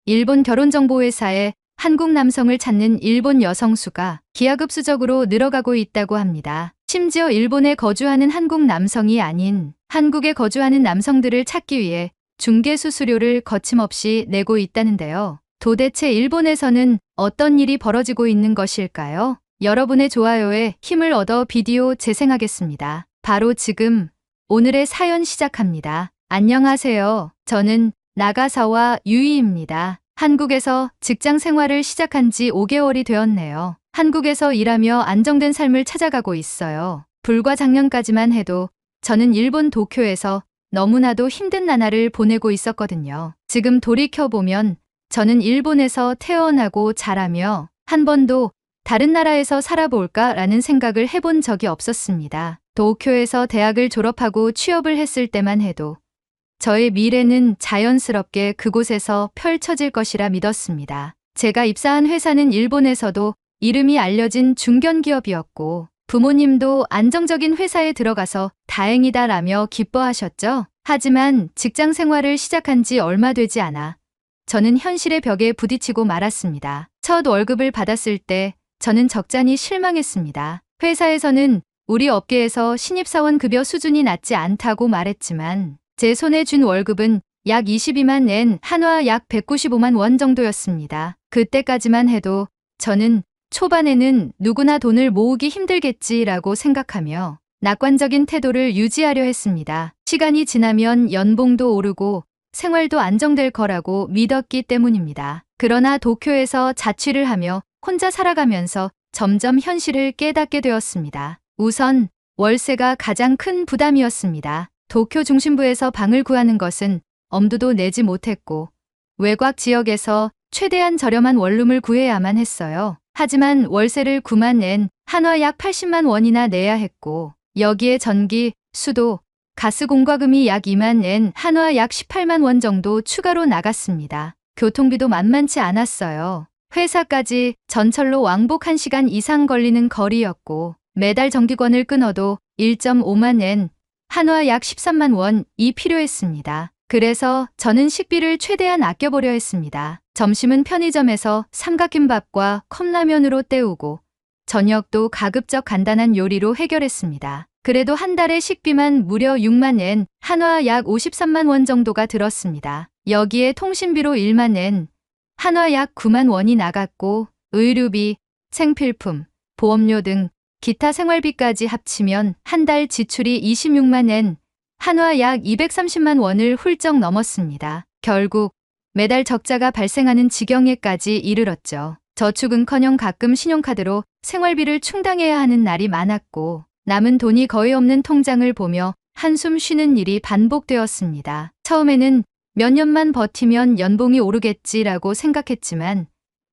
일본 결혼정보회사에 한국 남성을 찾는 일본 여성 수가 기하급수적으로 늘어가고 있다고 합니다. 심지어 일본에 거주하는 한국 남성이 아닌 한국에 거주하는 남성들을 찾기 위해 중개 수수료를 거침없이 내고 있다는데요. 도대체 일본에서는 어떤 일이 벌어지고 있는 것일까요? 여러분의 좋아요에 힘을 얻어 비디오 재생하겠습니다. 바로 지금 오늘의 사연 시작합니다. 안녕하세요. 저는 나가사와 유이입니다. 한국에서 직장 생활을 시작한 지 5개월이 되었네요. 한국에서 일하며 안정된 삶을 찾아가고 있어요. 불과 작년까지만 해도 저는 일본 도쿄에서 너무나도 힘든 나날을 보내고 있었거든요. 지금 돌이켜보면 저는 일본에서 태어나고 자라며 한 번도 다른 나라에서 살아볼까라는 생각을 해본 적이 없었습니다. 도쿄에서 대학을 졸업하고 취업을 했을 때만 해도 저의 미래는 자연스럽게 그곳에서 펼쳐질 것이라 믿었습니다. 제가 입사한 회사는 일본에서도 이름이 알려진 중견기업이었고 부모님도 안정적인 회사에 들어가서 다행이다라며 기뻐하셨죠. 하지만 직장 생활을 시작한 지 얼마 되지 않아 저는 현실의 벽에 부딪히고 말았습니다. 첫 월급을 받았을 때 저는 적잖이 실망했습니다. 회사에서는 우리 업계에서 신입사원 급여 수준이 낮지 않다고 말했지만 제 손에 준 월급은 약 22만 엔, 한화 약 195만 원 정도였습니다. 그때까지만 해도 저는 초반에는 누구나 돈을 모으기 힘들겠지라고 생각하며 낙관적인 태도를 유지하려 했습니다. 시간이 지나면 연봉도 오르고 생활도 안정될 거라고 믿었기 때문입니다. 그러나 도쿄에서 자취를 하며 혼자 살아가면서 점점 현실을 깨닫게 되었습니다. 우선 월세가 가장 큰 부담이었습니다. 도쿄 중심부에서 방을 구하는 것은 엄두도 내지 못했고 외곽 지역에서 최대한 저렴한 원룸을 구해야만 했어요. 하지만 월세를 9만 엔, 한화 약 80만 원이나 내야 했고 여기에 전기, 수도, 가스 공과금이 약 2만 엔, 한화 약 18만 원 정도 추가로 나갔습니다. 교통비도 만만치 않았어요. 회사까지 전철로 왕복 1시간 이상 걸리는 거리였고 매달 정기권을 끊어도 1.5만 엔, 한화 약 13만 원이 필요했습니다. 그래서 저는 식비를 최대한 아껴보려 했습니다. 점심은 편의점에서 삼각김밥과 컵라면으로 때우고 저녁도 가급적 간단한 요리로 해결했습니다. 그래도 한 달에 식비만 무려 6만 엔, 한화 약 53만 원 정도가 들었습니다. 여기에 통신비로 1만 엔, 한화 약 9만 원이 나갔고 의류비, 생필품, 보험료 등 기타 생활비까지 합치면 한 달 지출이 26만 엔, 한화 약 230만 원을 훌쩍 넘었습니다. 결국 매달 적자가 발생하는 지경에까지 이르렀죠. 저축은커녕 가끔 신용카드로 생활비를 충당해야 하는 날이 많았고 남은 돈이 거의 없는 통장을 보며 한숨 쉬는 일이 반복되었습니다. 처음에는 몇 년만 버티면 연봉이 오르겠지라고 생각했지만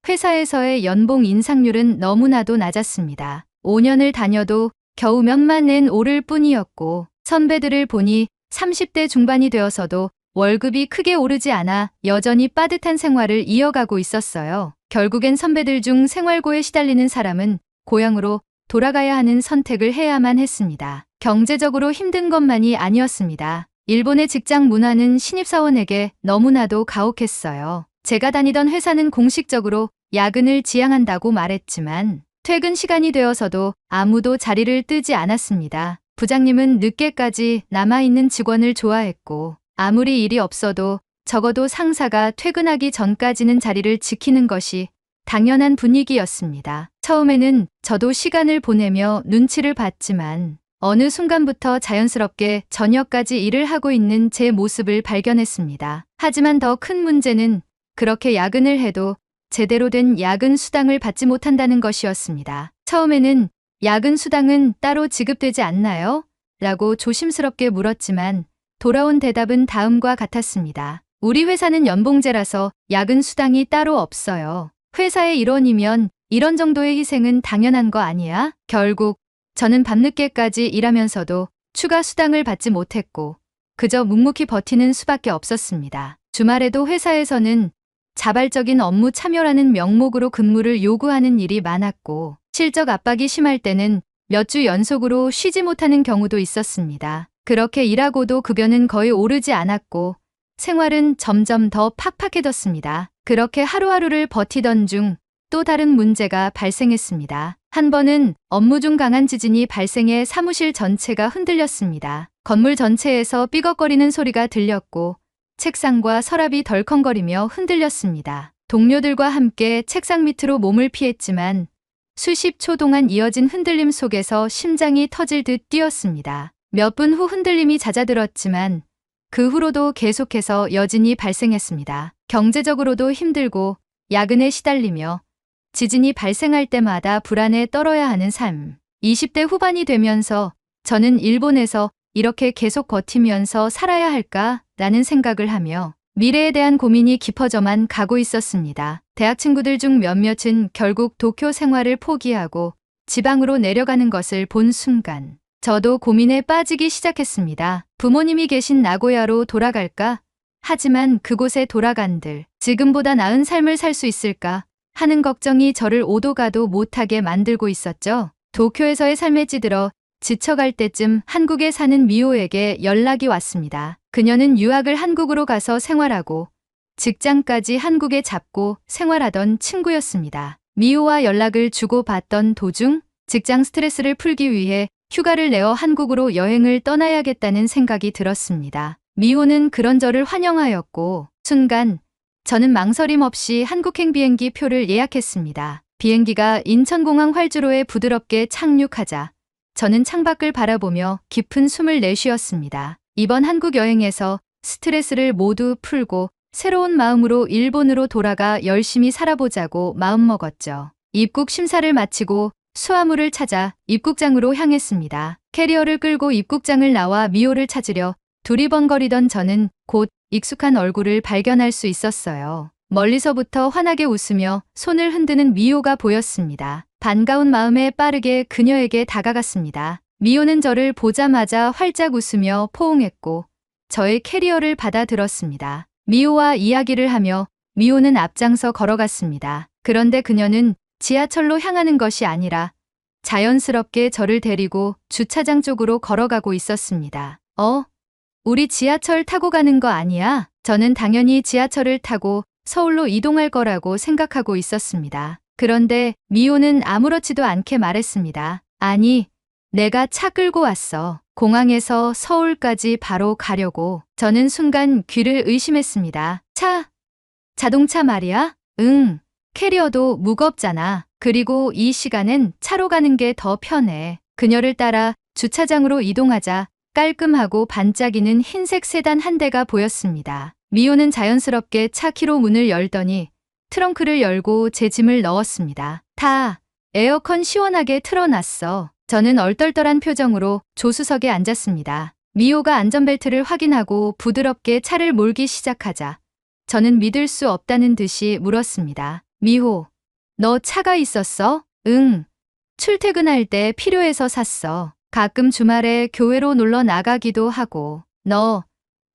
회사에서의 연봉 인상률은 너무나도 낮았습니다. 5년을 다녀도 겨우 몇만 엔 오를 뿐이었고 선배들을 보니 30대 중반이 되어서도 월급이 크게 오르지 않아 여전히 빠듯한 생활을 이어가고 있었어요. 결국엔 선배들 중 생활고에 시달리는 사람은 고향으로 돌아가야 하는 선택을 해야만 했습니다. 경제적으로 힘든 것만이 아니었습니다. 일본의 직장 문화는 신입사원에게 너무나도 가혹했어요. 제가 다니던 회사는 공식적으로 야근을 지향한다고 말했지만 퇴근 시간이 되어서도 아무도 자리를 뜨지 않았습니다. 부장님은 늦게까지 남아있는 직원을 좋아했고 아무리 일이 없어도 적어도 상사가 퇴근하기 전까지는 자리를 지키는 것이 당연한 분위기였습니다. 처음에는 저도 시간을 보내며 눈치를 봤지만 어느 순간부터 자연스럽게 저녁까지 일을 하고 있는 제 모습을 발견했습니다. 하지만 더 큰 문제는 그렇게 야근을 해도 제대로 된 야근 수당을 받지 못한다는 것이었습니다. 처음에는 야근 수당은 따로 지급되지 않나요? 라고 조심스럽게 물었지만 돌아온 대답은 다음과 같았습니다. 우리 회사는 연봉제라서 야근 수당이 따로 없어요. 회사의 일원이면 이런 정도의 희생은 당연한 거 아니야? 결국 저는 밤늦게까지 일하면서도 추가 수당을 받지 못했고 그저 묵묵히 버티는 수밖에 없었습니다. 주말에도 회사에서는 자발적인 업무 참여라는 명목으로 근무를 요구하는 일이 많았고 실적 압박이 심할 때는 몇 주 연속으로 쉬지 못하는 경우도 있었습니다. 그렇게 일하고도 급여는 거의 오르지 않았고 생활은 점점 더 팍팍해졌습니다. 그렇게 하루하루를 버티던 중 또 다른 문제가 발생했습니다. 한 번은 업무 중 강한 지진이 발생해 사무실 전체가 흔들렸습니다. 건물 전체에서 삐걱거리는 소리가 들렸고 책상과 서랍이 덜컹거리며 흔들렸습니다. 동료들과 함께 책상 밑으로 몸을 피했지만 수십 초 동안 이어진 흔들림 속에서 심장이 터질 듯 뛰었습니다. 몇 분 후 흔들림이 잦아들었지만 그 후로도 계속해서 여진이 발생했습니다. 경제적으로도 힘들고 야근에 시달리며 지진이 발생할 때마다 불안에 떨어야 하는 삶. 20대 후반이 되면서 저는 일본에서 이렇게 계속 버티면서 살아야 할까라는 생각을 하며 미래에 대한 고민이 깊어져만 가고 있었습니다. 대학 친구들 중 몇몇은 결국 도쿄 생활을 포기하고 지방으로 내려가는 것을 본 순간 저도 고민에 빠지기 시작했습니다. 부모님이 계신 나고야로 돌아갈까? 하지만 그곳에 돌아간들 지금보다 나은 삶을 살 수 있을까? 하는 걱정이 저를 오도 가도 못하게 만들고 있었죠. 도쿄에서의 삶에 찌들어 지쳐갈 때쯤 한국에 사는 미호에게 연락이 왔습니다. 그녀는 유학을 한국으로 가서 생활하고 직장까지 한국에 잡고 생활하던 친구였습니다. 미호와 연락을 주고받던 도중 직장 스트레스를 풀기 위해 휴가를 내어 한국으로 여행을 떠나야겠다는 생각이 들었습니다. 미호는 그런 저를 환영하였고 순간 저는 망설임 없이 한국행 비행기 표를 예약했습니다. 비행기가 인천공항 활주로에 부드럽게 착륙하자 저는 창밖을 바라보며 깊은 숨을 내쉬었습니다. 이번 한국 여행에서 스트레스를 모두 풀고 새로운 마음으로 일본으로 돌아가 열심히 살아보자고 마음먹었죠. 입국 심사를 마치고 수화물을 찾아 입국장으로 향했습니다. 캐리어를 끌고 입국장을 나와 미호를 찾으려 두리번거리던 저는 곧 익숙한 얼굴을 발견할 수 있었어요. 멀리서부터 환하게 웃으며 손을 흔드는 미호가 보였습니다. 반가운 마음에 빠르게 그녀에게 다가갔습니다. 미호는 저를 보자마자 활짝 웃으며 포옹했고 저의 캐리어를 받아들었습니다. 미호와 이야기를 하며 미호는 앞장서 걸어갔습니다. 그런데 그녀는 지하철로 향하는 것이 아니라 자연스럽게 저를 데리고 주차장 쪽으로 걸어가고 있었습니다. 우리 지하철 타고 가는 거 아니야? 저는 당연히 지하철을 타고 서울로 이동할 거라고 생각하고 있었습니다. 그런데 미호는 아무렇지도 않게 말했습니다. 아니, 내가 차 끌고 왔어. 공항에서 서울까지 바로 가려고. 저는 순간 귀를 의심했습니다. 자동차 말이야? 응, 캐리어도 무겁잖아. 그리고 이 시간엔 차로 가는 게 더 편해. 그녀를 따라 주차장으로 이동하자 깔끔하고 반짝이는 흰색 세단 한 대가 보였습니다. 미호는 자연스럽게 차 키로 문을 열더니 트렁크를 열고 제 짐을 넣었습니다. 에어컨 시원하게 틀어놨어. 저는 얼떨떨한 표정으로 조수석에 앉았습니다. 미호가 안전벨트를 확인하고 부드럽게 차를 몰기 시작하자 저는 믿을 수 없다는 듯이 물었습니다. 미호, 너 차가 있었어? 응. 출퇴근할 때 필요해서 샀어. 가끔 주말에 교회로 놀러 나가기도 하고. 너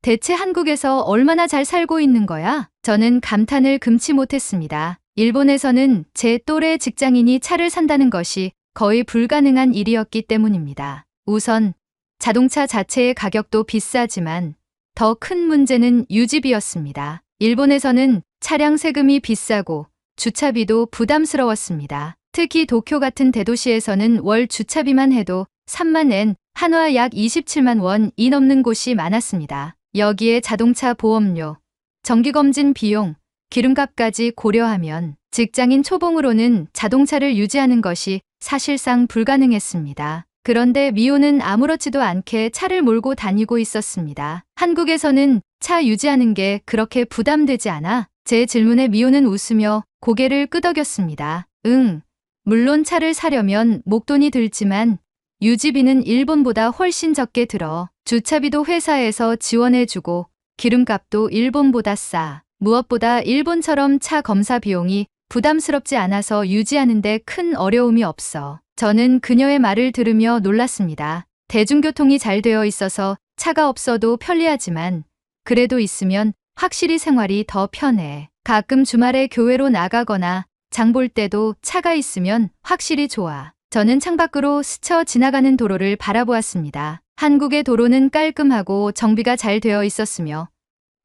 대체 한국에서 얼마나 잘 살고 있는 거야? 저는 감탄을 금치 못했습니다. 일본에서는 제 또래 직장인이 차를 산다는 것이 거의 불가능한 일이었기 때문입니다. 우선 자동차 자체의 가격도 비싸지만 더 큰 문제는 유지비였습니다. 일본에서는 차량 세금이 비싸고 주차비도 부담스러웠습니다. 특히 도쿄 같은 대도시에서는 월 주차비만 해도 3만 엔, 한화 약 27만 원이 넘는 곳이 많았습니다. 여기에 자동차 보험료, 정기검진 비용, 기름값까지 고려하면 직장인 초봉으로는 자동차를 유지하는 것이 사실상 불가능했습니다. 그런데 미호는 아무렇지도 않게 차를 몰고 다니고 있었습니다. 한국에서는 차 유지하는 게 그렇게 부담되지 않아? 제 질문에 미호는 웃으며 고개를 끄덕였습니다. 응, 물론 차를 사려면 목돈이 들지만 유지비는 일본보다 훨씬 적게 들어. 주차비도 회사에서 지원해주고 기름값도 일본보다 싸. 무엇보다 일본처럼 차 검사 비용이 부담스럽지 않아서 유지하는데 큰 어려움이 없어. 저는 그녀의 말을 들으며 놀랐습니다. 대중교통이 잘 되어 있어서 차가 없어도 편리하지만 그래도 있으면 확실히 생활이 더 편해. 가끔 주말에 교회로 나가거나 장 볼 때도 차가 있으면 확실히 좋아. 저는 창밖으로 스쳐 지나가는 도로를 바라보았습니다. 한국의 도로는 깔끔하고 정비가 잘 되어 있었으며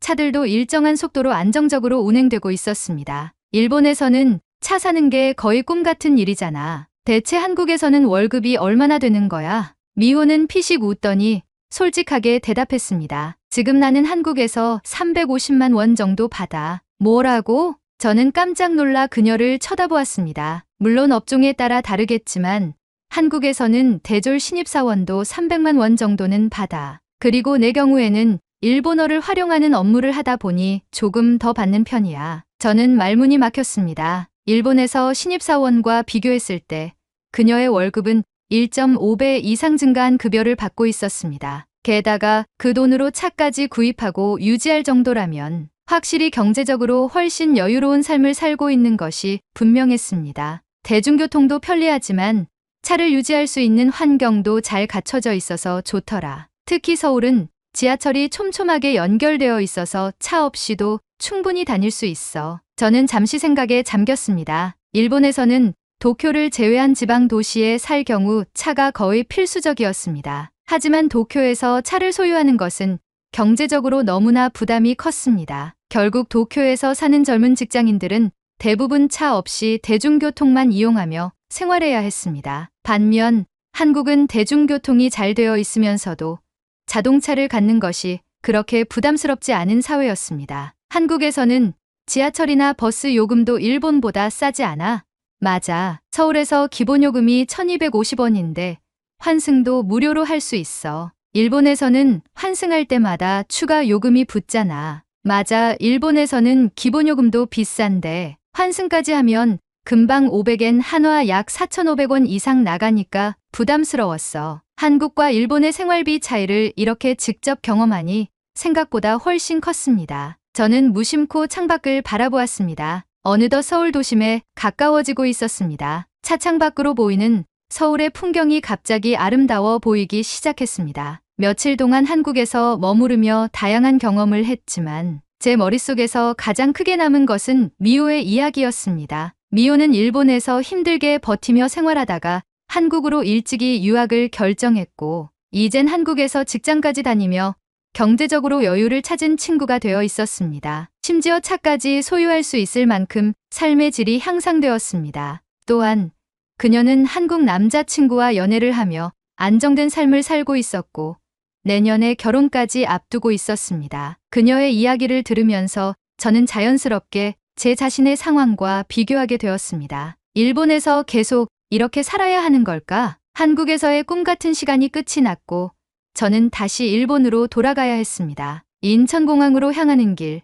차들도 일정한 속도로 안정적으로 운행되고 있었습니다. 일본에서는 차 사는 게 거의 꿈 같은 일이잖아. 대체 한국에서는 월급이 얼마나 되는 거야? 미호는 피식 웃더니 솔직하게 대답했습니다. 지금 나는 한국에서 350만 원 정도 받아. 뭐라고? 저는 깜짝 놀라 그녀를 쳐다보았습니다. 물론 업종에 따라 다르겠지만 한국에서는 대졸 신입사원도 300만 원 정도는 받아. 그리고 내 경우에는 일본어를 활용하는 업무를 하다 보니 조금 더 받는 편이야. 저는 말문이 막혔습니다. 일본에서 신입사원과 비교했을 때 그녀의 월급은 1.5배 이상 증가한 급여를 받고 있었습니다. 게다가 그 돈으로 차까지 구입하고 유지할 정도라면 확실히 경제적으로 훨씬 여유로운 삶을 살고 있는 것이 분명했습니다. 대중교통도 편리하지만 차를 유지할 수 있는 환경도 잘 갖춰져 있어서 좋더라. 특히 서울은 지하철이 촘촘하게 연결되어 있어서 차 없이도 충분히 다닐 수 있어. 저는 잠시 생각에 잠겼습니다. 일본에서는 도쿄를 제외한 지방 도시에 살 경우 차가 거의 필수적이었습니다. 하지만 도쿄에서 차를 소유하는 것은 경제적으로 너무나 부담이 컸습니다. 결국 도쿄에서 사는 젊은 직장인들은 대부분 차 없이 대중교통만 이용하며 생활해야 했습니다. 반면 한국은 대중교통이 잘 되어 있으면서도 자동차를 갖는 것이 그렇게 부담스럽지 않은 사회였습니다. 한국에서는 지하철이나 버스 요금도 일본보다 싸지 않아? 맞아. 서울에서 기본요금이 1250원인데 환승도 무료로 할 수 있어. 일본에서는 환승할 때마다 추가 요금이 붙잖아. 맞아. 일본에서는 기본요금도 비싼데 환승까지 하면 금방 500엔 한화 약 4,500원 이상 나가니까 부담스러웠어. 한국과 일본의 생활비 차이를 이렇게 직접 경험하니 생각보다 훨씬 컸습니다. 저는 무심코 창밖을 바라보았습니다. 어느덧 서울 도심에 가까워지고 있었습니다. 차창 밖으로 보이는 서울의 풍경이 갑자기 아름다워 보이기 시작했습니다. 며칠 동안 한국에서 머무르며 다양한 경험을 했지만 제 머릿속에서 가장 크게 남은 것은 미호의 이야기였습니다. 미호는 일본에서 힘들게 버티며 생활하다가 한국으로 일찍이 유학을 결정했고 이젠 한국에서 직장까지 다니며 경제적으로 여유를 찾은 친구가 되어 있었습니다. 심지어 차까지 소유할 수 있을 만큼 삶의 질이 향상되었습니다. 또한 그녀는 한국 남자친구와 연애를 하며 안정된 삶을 살고 있었고 내년에 결혼까지 앞두고 있었습니다. 그녀의 이야기를 들으면서 저는 자연스럽게 제 자신의 상황과 비교하게 되었습니다. 일본에서 계속 이렇게 살아야 하는 걸까? 한국에서의 꿈 같은 시간이 끝이 났고 저는 다시 일본으로 돌아가야 했습니다. 인천공항으로 향하는 길,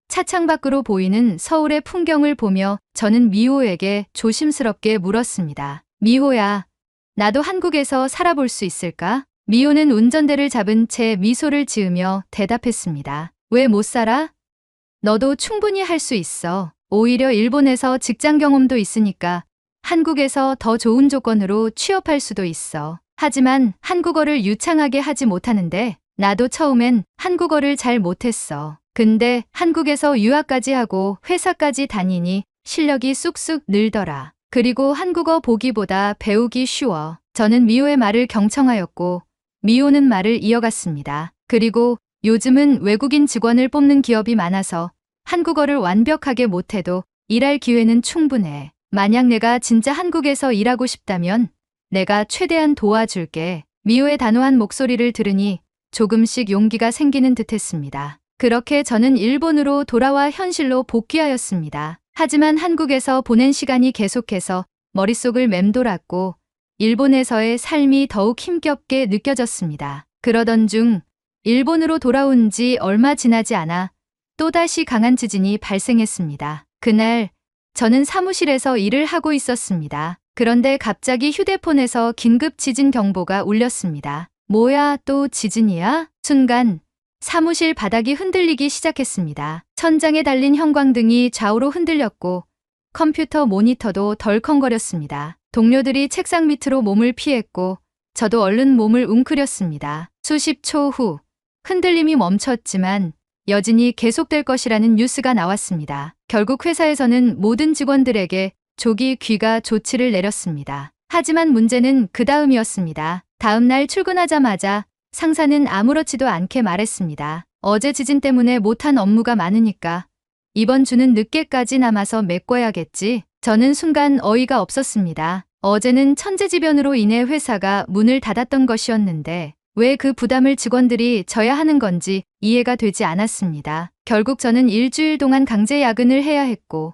차창 밖으로 보이는 서울의 풍경을 보며 저는 미호에게 조심스럽게 물었습니다. 미호야, 나도 한국에서 살아볼 수 있을까? 미호는 운전대를 잡은 채 미소를 지으며 대답했습니다. 왜 못 살아? 너도 충분히 할 수 있어. 오히려 일본에서 직장 경험도 있으니까 한국에서 더 좋은 조건으로 취업할 수도 있어. 하지만 한국어를 유창하게 하지 못하는데 나도 처음엔 한국어를 잘 못했어. 근데 한국에서 유학까지 하고 회사까지 다니니 실력이 쑥쑥 늘더라. 그리고 한국어 보기보다 배우기 쉬워. 저는 미호의 말을 경청하였고 미호는 말을 이어갔습니다. 그리고 요즘은 외국인 직원을 뽑는 기업이 많아서 한국어를 완벽하게 못해도 일할 기회는 충분해. 만약 내가 진짜 한국에서 일하고 싶다면 내가 최대한 도와줄게. 미호의 단호한 목소리를 들으니 조금씩 용기가 생기는 듯했습니다. 그렇게 저는 일본으로 돌아와 현실로 복귀하였습니다. 하지만 한국에서 보낸 시간이 계속해서 머릿속을 맴돌았고 일본에서의 삶이 더욱 힘겹게 느껴졌습니다. 그러던 중 일본으로 돌아온 지 얼마 지나지 않아 또다시 강한 지진이 발생했습니다. 그날 저는 사무실에서 일을 하고 있었습니다. 그런데 갑자기 휴대폰에서 긴급 지진 경보가 울렸습니다. 뭐야, 또 지진이야? 순간 사무실 바닥이 흔들리기 시작했습니다. 천장에 달린 형광등이 좌우로 흔들렸고 컴퓨터 모니터도 덜컹거렸습니다. 동료들이 책상 밑으로 몸을 피했고 저도 얼른 몸을 웅크렸습니다. 수십 초 후 흔들림이 멈췄지만 여진이 계속될 것이라는 뉴스가 나왔습니다. 결국 회사에서는 모든 직원들에게 조기 귀가 조치를 내렸습니다. 하지만 문제는 그 다음이었습니다. 다음 날 출근하자마자 상사는 아무렇지도 않게 말했습니다. 어제 지진 때문에 못한 업무가 많으니까 이번 주는 늦게까지 남아서 메꿔야겠지. 저는 순간 어이가 없었습니다. 어제는 천재지변으로 인해 회사가 문을 닫았던 것이었는데 왜 그 부담을 직원들이 져야 하는 건지 이해가 되지 않았습니다. 결국 저는 일주일 동안 강제 야근을 해야 했고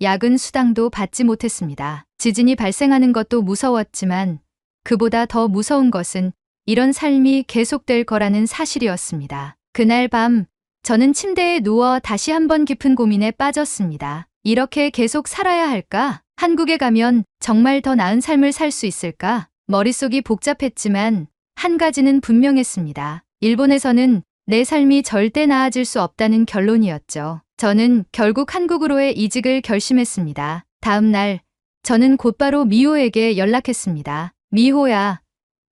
야근 수당도 받지 못했습니다. 지진이 발생하는 것도 무서웠지만 그보다 더 무서운 것은 이런 삶이 계속될 거라는 사실이었습니다. 그날 밤 저는 침대에 누워 다시 한번 깊은 고민에 빠졌습니다. 이렇게 계속 살아야 할까? 한국에 가면 정말 더 나은 삶을 살 수 있을까? 머릿속이 복잡했지만 한 가지는 분명했습니다. 일본에서는 내 삶이 절대 나아질 수 없다는 결론이었죠. 저는 결국 한국으로의 이직을 결심했습니다. 다음 날 저는 곧바로 미호에게 연락했습니다. 미호야,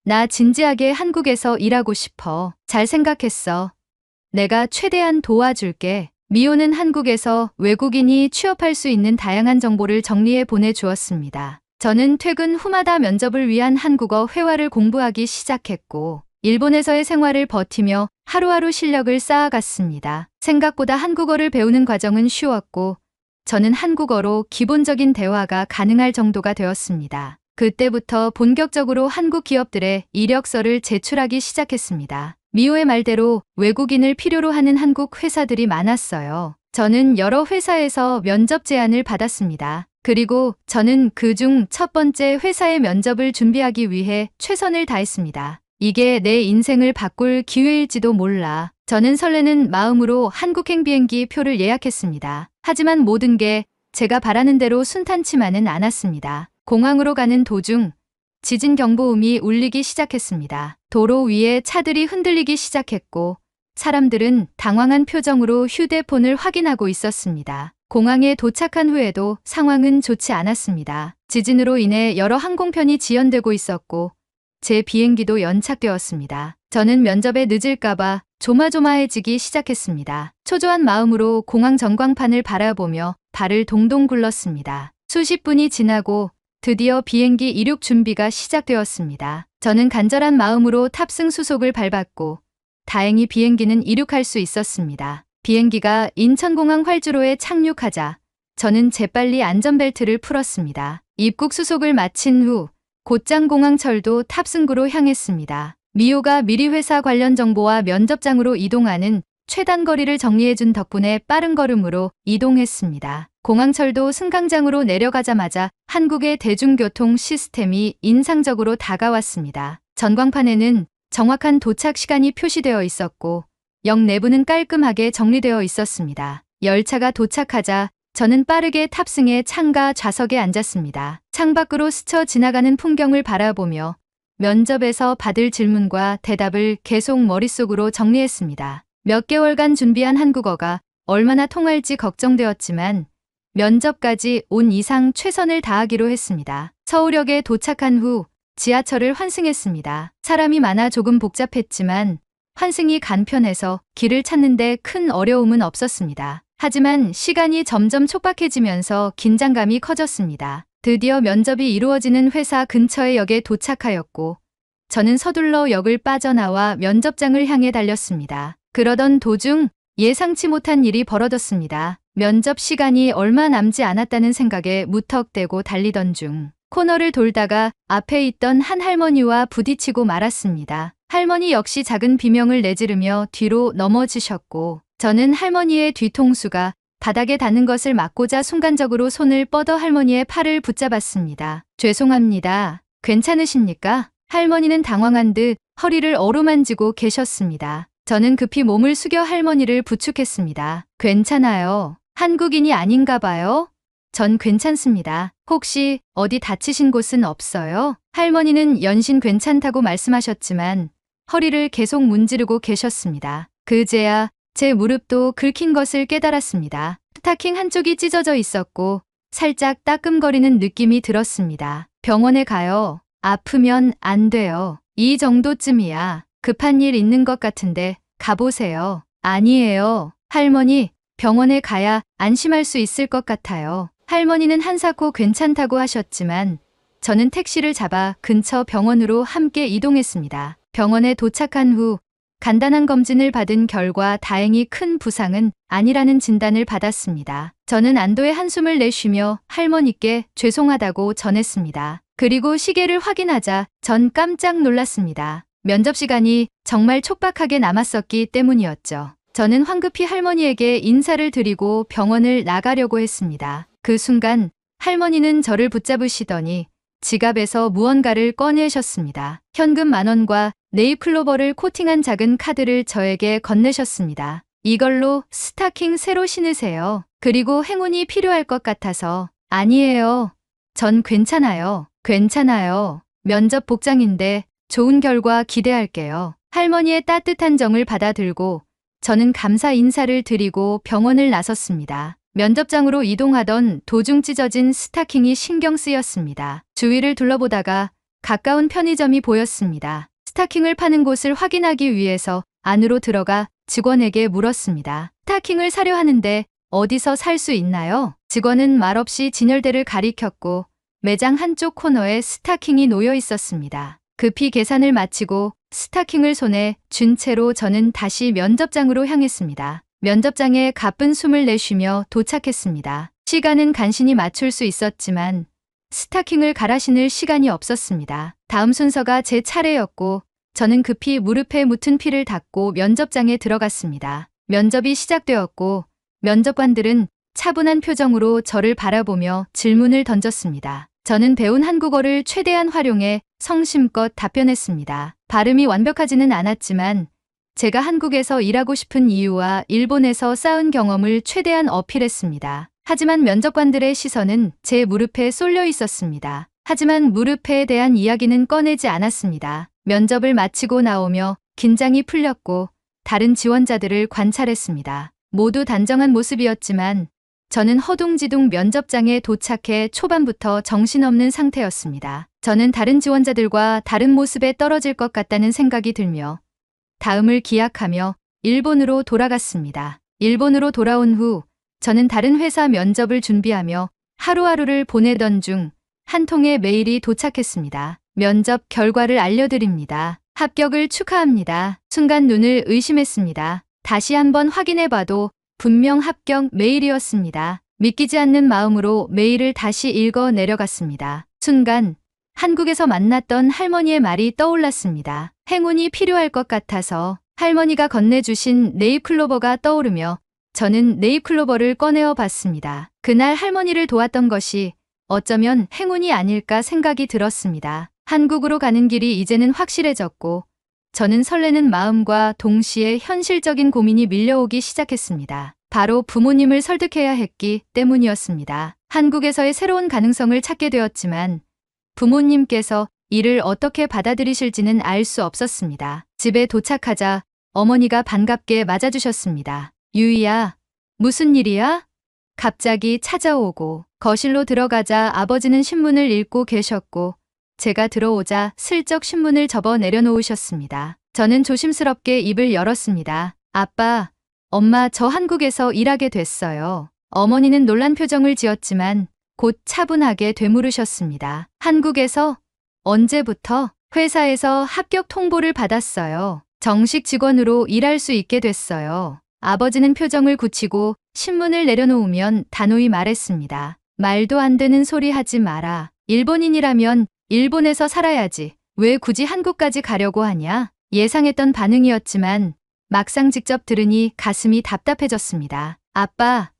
나 진지하게 한국에서 일하고 싶어. 잘 생각했어. 내가 최대한 도와줄게. 미호는 한국에서 외국인이 취업할 수 있는 다양한 정보를 정리해 보내주었습니다. 저는 퇴근 후마다 면접을 위한 한국어 회화를 공부하기 시작했고 일본에서의 생활을 버티며 하루하루 실력을 쌓아갔습니다. 생각보다 한국어를 배우는 과정은 쉬웠고 저는 한국어로 기본적인 대화가 가능할 정도가 되었습니다. 그때부터 본격적으로 한국 기업들의 이력서를 제출하기 시작했습니다. 미호의 말대로 외국인을 필요로 하는 한국 회사들이 많았어요. 저는 여러 회사에서 면접 제안을 받았습니다. 그리고 저는 그중 첫 번째 회사의 면접을 준비하기 위해 최선을 다했습니다. 이게 내 인생을 바꿀 기회일지도 몰라. 저는 설레는 마음으로 한국행 비행기 표를 예약했습니다. 하지만 모든 게 제가 바라는 대로 순탄치만은 않았습니다. 공항으로 가는 도중 지진 경보음이 울리기 시작했습니다. 도로 위에 차들이 흔들리기 시작했고 사람들은 당황한 표정으로 휴대폰을 확인하고 있었습니다. 공항에 도착한 후에도 상황은 좋지 않았습니다. 지진으로 인해 여러 항공편이 지연되고 있었고 제 비행기도 연착되었습니다. 저는 면접에 늦을까봐 조마조마해지기 시작했습니다. 초조한 마음으로 공항 전광판을 바라보며 발을 동동 굴렀습니다. 수십 분이 지나고 드디어 비행기 이륙 준비가 시작되었습니다. 저는 간절한 마음으로 탑승 수속을 밟았고 다행히 비행기는 이륙할 수 있었습니다. 비행기가 인천공항 활주로에 착륙하자 저는 재빨리 안전벨트를 풀었습니다. 입국 수속을 마친 후 곧장 공항철도 탑승구로 향했습니다. 미호가 미리 회사 관련 정보와 면접장으로 이동하는 최단 거리를 정리해준 덕분에 빠른 걸음으로 이동했습니다. 공항철도 승강장으로 내려가자마자 한국의 대중교통 시스템이 인상적으로 다가왔습니다. 전광판에는 정확한 도착 시간이 표시되어 있었고 역 내부는 깔끔하게 정리되어 있었습니다. 열차가 도착하자 저는 빠르게 탑승해 창가 좌석에 앉았습니다. 창밖으로 스쳐 지나가는 풍경을 바라보며 면접에서 받을 질문과 대답을 계속 머릿속으로 정리했습니다. 몇 개월간 준비한 한국어가 얼마나 통할지 걱정되었지만 면접까지 온 이상 최선을 다하기로 했습니다. 서울역에 도착한 후 지하철을 환승했습니다. 사람이 많아 조금 복잡했지만 환승이 간편해서 길을 찾는데 큰 어려움은 없었습니다. 하지만 시간이 점점 촉박해지면서 긴장감이 커졌습니다. 드디어 면접이 이루어지는 회사 근처의 역에 도착하였고 저는 서둘러 역을 빠져나와 면접장을 향해 달렸습니다. 그러던 도중 예상치 못한 일이 벌어졌습니다. 면접 시간이 얼마 남지 않았다는 생각에 무턱대고 달리던 중 코너를 돌다가 앞에 있던 한 할머니와 부딪히고 말았습니다. 할머니 역시 작은 비명을 내지르며 뒤로 넘어지셨고 저는 할머니의 뒤통수가 바닥에 닿는 것을 막고자 순간적으로 손을 뻗어 할머니의 팔을 붙잡았습니다. 죄송합니다. 괜찮으십니까? 할머니는 당황한 듯 허리를 어루만지고 계셨습니다. 저는 급히 몸을 숙여 할머니를 부축했습니다. 괜찮아요. 한국인이 아닌가 봐요. 전 괜찮습니다. 혹시 어디 다치신 곳은 없어요? 할머니는 연신 괜찮다고 말씀하셨지만 허리를 계속 문지르고 계셨습니다. 그제야 제 무릎도 긁힌 것을 깨달았습니다. 스타킹 한쪽이 찢어져 있었고 살짝 따끔거리는 느낌이 들었습니다. 병원에 가요. 아프면 안 돼요. 이 정도쯤이야. 급한 일 있는 것 같은데 가보세요. 아니에요. 할머니, 병원에 가야 안심할 수 있을 것 같아요. 할머니는 한사코 괜찮다고 하셨지만 저는 택시를 잡아 근처 병원으로 함께 이동했습니다. 병원에 도착한 후 간단한 검진을 받은 결과 다행히 큰 부상은 아니라는 진단을 받았습니다. 저는 안도의 한숨을 내쉬며 할머니께 죄송하다고 전했습니다. 그리고 시계를 확인하자 전 깜짝 놀랐습니다. 면접 시간이 정말 촉박하게 남았었기 때문이었죠. 저는 황급히 할머니에게 인사를 드리고 병원을 나가려고 했습니다. 그 순간 할머니는 저를 붙잡으시더니 지갑에서 무언가를 꺼내셨습니다. 현금 10,000원과 네잎클로버를 코팅한 작은 카드를 저에게 건네셨습니다. 이걸로 스타킹 새로 신으세요. 그리고 행운이 필요할 것 같아서. 아니에요. 전 괜찮아요. 괜찮아요. 면접 복장인데 좋은 결과 기대할게요. 할머니의 따뜻한 정을 받아들고 저는 감사 인사를 드리고 병원을 나섰습니다. 면접장으로 이동하던 도중 찢어진 스타킹이 신경 쓰였습니다. 주위를 둘러보다가 가까운 편의점이 보였습니다. 스타킹을 파는 곳을 확인하기 위해서 안으로 들어가 직원에게 물었습니다. 스타킹을 사려 하는데 어디서 살 수 있나요? 직원은 말없이 진열대를 가리켰고 매장 한쪽 코너에 스타킹이 놓여 있었습니다. 급히 계산을 마치고 스타킹을 손에 쥔 채로 저는 다시 면접장으로 향했습니다. 면접장에 가쁜 숨을 내쉬며 도착했습니다. 시간은 간신히 맞출 수 있었지만 스타킹을 갈아 신을 시간이 없었습니다. 다음 순서가 제 차례였고 저는 급히 무릎에 묻은 피를 닦고 면접장에 들어갔습니다. 면접이 시작되었고 면접관들은 차분한 표정으로 저를 바라보며 질문을 던졌습니다. 저는 배운 한국어를 최대한 활용해 성심껏 답변했습니다. 발음이 완벽하지는 않았지만 제가 한국에서 일하고 싶은 이유와 일본에서 쌓은 경험을 최대한 어필했습니다. 하지만 면접관들의 시선은 제 무릎에 쏠려 있었습니다. 하지만 무릎에 대한 이야기는 꺼내지 않았습니다. 면접을 마치고 나오며 긴장이 풀렸고 다른 지원자들을 관찰했습니다. 모두 단정한 모습이었지만 저는 허둥지둥 면접장에 도착해 초반부터 정신없는 상태였습니다. 저는 다른 지원자들과 다른 모습에 떨어질 것 같다는 생각이 들며 다음을 기약하며 일본으로 돌아갔습니다. 일본으로 돌아온 후 저는 다른 회사 면접을 준비하며 하루하루를 보내던 중 한 통의 메일이 도착했습니다. 면접 결과를 알려드립니다. 합격을 축하합니다. 순간 눈을 의심했습니다. 다시 한번 확인해봐도 분명 합격 메일이었습니다. 믿기지 않는 마음으로 메일을 다시 읽어 내려갔습니다. 순간 한국에서 만났던 할머니의 말이 떠올랐습니다. 행운이 필요할 것 같아서. 할머니가 건네주신 네잎클로버가 떠오르며 저는 네잎클로버를 꺼내어 봤습니다. 그날 할머니를 도왔던 것이 어쩌면 행운이 아닐까 생각이 들었습니다. 한국으로 가는 길이 이제는 확실해졌고 저는 설레는 마음과 동시에 현실적인 고민이 밀려오기 시작했습니다. 바로 부모님을 설득해야 했기 때문이었습니다. 한국에서의 새로운 가능성을 찾게 되었지만 부모님께서 이를 어떻게 받아들이실지는 알 수 없었습니다. 집에 도착하자 어머니가 반갑게 맞아주셨습니다. 유이야, 무슨 일이야? 갑자기 찾아오고 거실로 들어가자 아버지는 신문을 읽고 계셨고 제가 들어오자 슬쩍 신문을 접어 내려놓으셨습니다. 저는 조심스럽게 입을 열었습니다. 아빠, 엄마, 저 한국에서 일하게 됐어요. 어머니는 놀란 표정을 지었지만 곧 차분하게 되물으셨습니다. 한국에서? 언제부터? 회사에서 합격 통보를 받았어요. 정식 직원으로 일할 수 있게 됐어요. 아버지는 표정을 굳히고 신문을 내려놓으면 단호히 말했습니다. 말도 안 되는 소리 하지 마라. 일본인이라면 일본에서 살아야지. 왜 굳이 한국까지 가려고 하냐? 예상했던 반응이었지만 막상 직접 들으니 가슴이 답답해졌습니다. 아빠,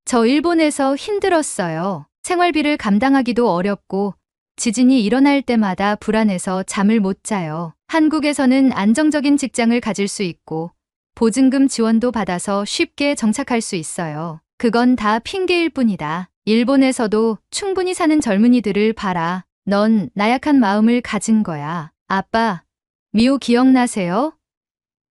저 일본에서 힘들었어요. 생활비를 감당하기도 어렵고 지진이 일어날 때마다 불안해서 잠을 못 자요. 한국에서는 안정적인 직장을 가질 수 있고 보증금 지원도 받아서 쉽게 정착할 수 있어요. 그건 다 핑계일 뿐이다. 일본에서도 충분히 사는 젊은이들을 봐라. 넌 나약한 마음을 가진 거야. 아빠, 미호 기억나세요?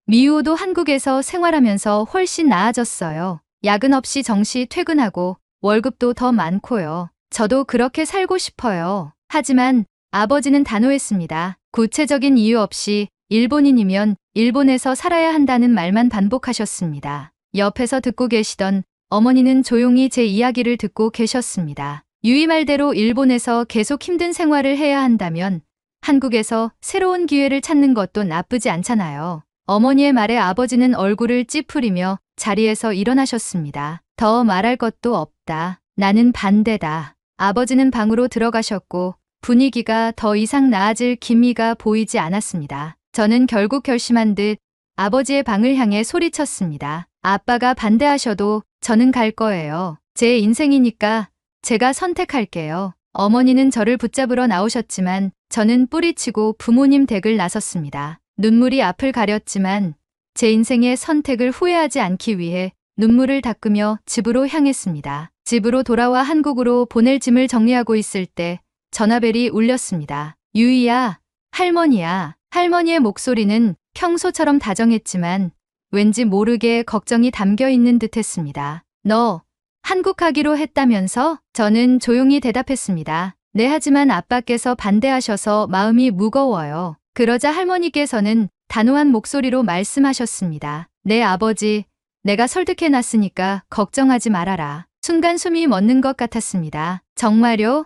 미호도 한국에서 생활하면서 훨씬 나아졌어요. 야근 없이 정시 퇴근하고 월급도 더 많고요. 저도 그렇게 살고 싶어요. 하지만 아버지는 단호했습니다. 구체적인 이유 없이 일본인이면 일본에서 살아야 한다는 말만 반복하셨습니다. 옆에서 듣고 계시던 어머니는 조용히 제 이야기를 듣고 계셨습니다. 유이 말대로 일본에서 계속 힘든 생활을 해야 한다면 한국에서 새로운 기회를 찾는 것도 나쁘지 않잖아요. 어머니의 말에 아버지는 얼굴을 찌푸리며 자리에서 일어나셨습니다. 더 말할 것도 없다. 나는 반대다. 아버지는 방으로 들어가셨고 분위기가 더 이상 나아질 기미가 보이지 않았습니다. 저는 결국 결심한 듯 아버지의 방을 향해 소리쳤습니다. 아빠가 반대하셔도 저는 갈 거예요. 제 인생이니까 제가 선택할게요. 어머니는 저를 붙잡으러 나오셨지만 저는 뿌리치고 부모님 댁을 나섰습니다. 눈물이 앞을 가렸지만 제 인생의 선택을 후회하지 않기 위해 눈물을 닦으며 집으로 향했습니다. 집으로 돌아와 한국으로 보낼 짐을 정리하고 있을 때 전화벨이 울렸습니다. 유이야, 할머니야. 할머니의 목소리는 평소처럼 다정했지만 왠지 모르게 걱정이 담겨 있는 듯했습니다. 너 한국 가기로 했다면서? 저는 조용히 대답했습니다. 네, 하지만 아빠께서 반대하셔서 마음이 무거워요. 그러자 할머니께서는 단호한 목소리로 말씀하셨습니다. 네, 아버지, 내가 설득해놨으니까 걱정하지 말아라. 순간 숨이 멎는 것 같았습니다. 정말요?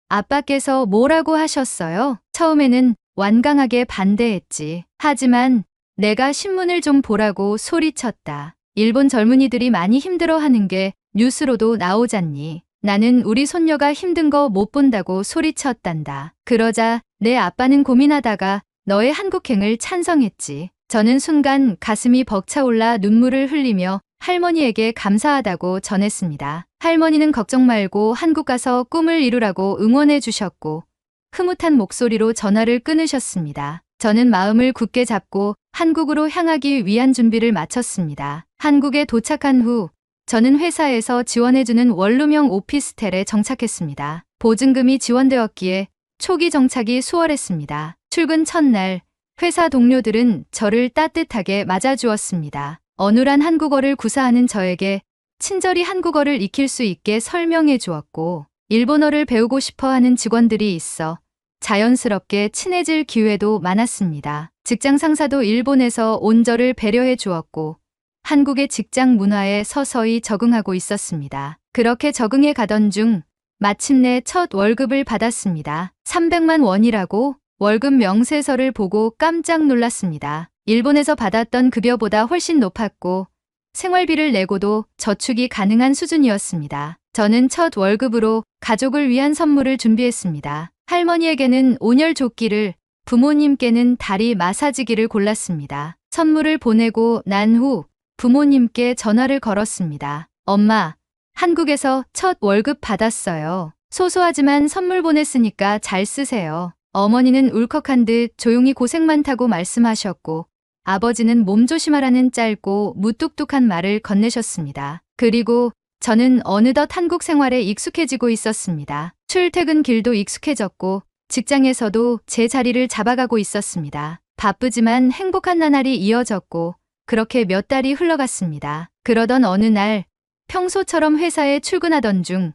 아빠께서 뭐라고 하셨어요? 처음에는 완강하게 반대했지. 하지만 내가 신문을 좀 보라고 소리쳤다. 일본 젊은이들이 많이 힘들어하는 게 뉴스로도 나오잖니. 나는 우리 손녀가 힘든 거 못 본다고 소리쳤단다. 그러자 내 아빠는 고민하다가 너의 한국행을 찬성했지. 저는 순간 가슴이 벅차올라 눈물을 흘리며 할머니에게 감사하다고 전했습니다. 할머니는 걱정 말고 한국 가서 꿈을 이루라고 응원해 주셨고 흐뭇한 목소리로 전화를 끊으셨습니다. 저는 마음을 굳게 잡고 한국으로 향하기 위한 준비를 마쳤습니다. 한국에 도착한 후 저는 회사에서 지원해주는 원룸형 오피스텔에 정착했습니다. 보증금이 지원되었기에 초기 정착이 수월했습니다. 출근 첫날 회사 동료들은 저를 따뜻하게 맞아주었습니다. 어눌한 한국어를 구사하는 저에게 친절히 한국어를 익힐 수 있게 설명해 주었고 일본어를 배우고 싶어하는 직원들이 있어 자연스럽게 친해질 기회도 많았습니다. 직장 상사도 일본에서 온 저를 배려해 주었고 한국의 직장 문화에 서서히 적응하고 있었습니다. 그렇게 적응해 가던 중 마침내 첫 월급을 받았습니다. 300만 원이라고 월급 명세서를 보고 깜짝 놀랐습니다. 일본에서 받았던 급여보다 훨씬 높았고 생활비를 내고도 저축이 가능한 수준이었습니다. 저는 첫 월급으로 가족을 위한 선물을 준비했습니다. 할머니에게는 온열 조끼를, 부모님께는 다리 마사지기를 골랐습니다. 선물을 보내고 난 후 부모님께 전화를 걸었습니다. 엄마, 한국에서 첫 월급 받았어요. 소소하지만 선물 보냈으니까 잘 쓰세요. 어머니는 울컥한 듯 조용히 고생 많다고 말씀하셨고 아버지는 몸조심하라는 짧고 무뚝뚝한 말을 건네셨습니다. 그리고 저는 어느덧 한국 생활에 익숙해지고 있었습니다. 출퇴근길도 익숙해졌고 직장에서도 제 자리를 잡아가고 있었습니다. 바쁘지만 행복한 나날이 이어졌고 그렇게 몇 달이 흘러갔습니다. 그러던 어느 날 평소처럼 회사에 출근하던 중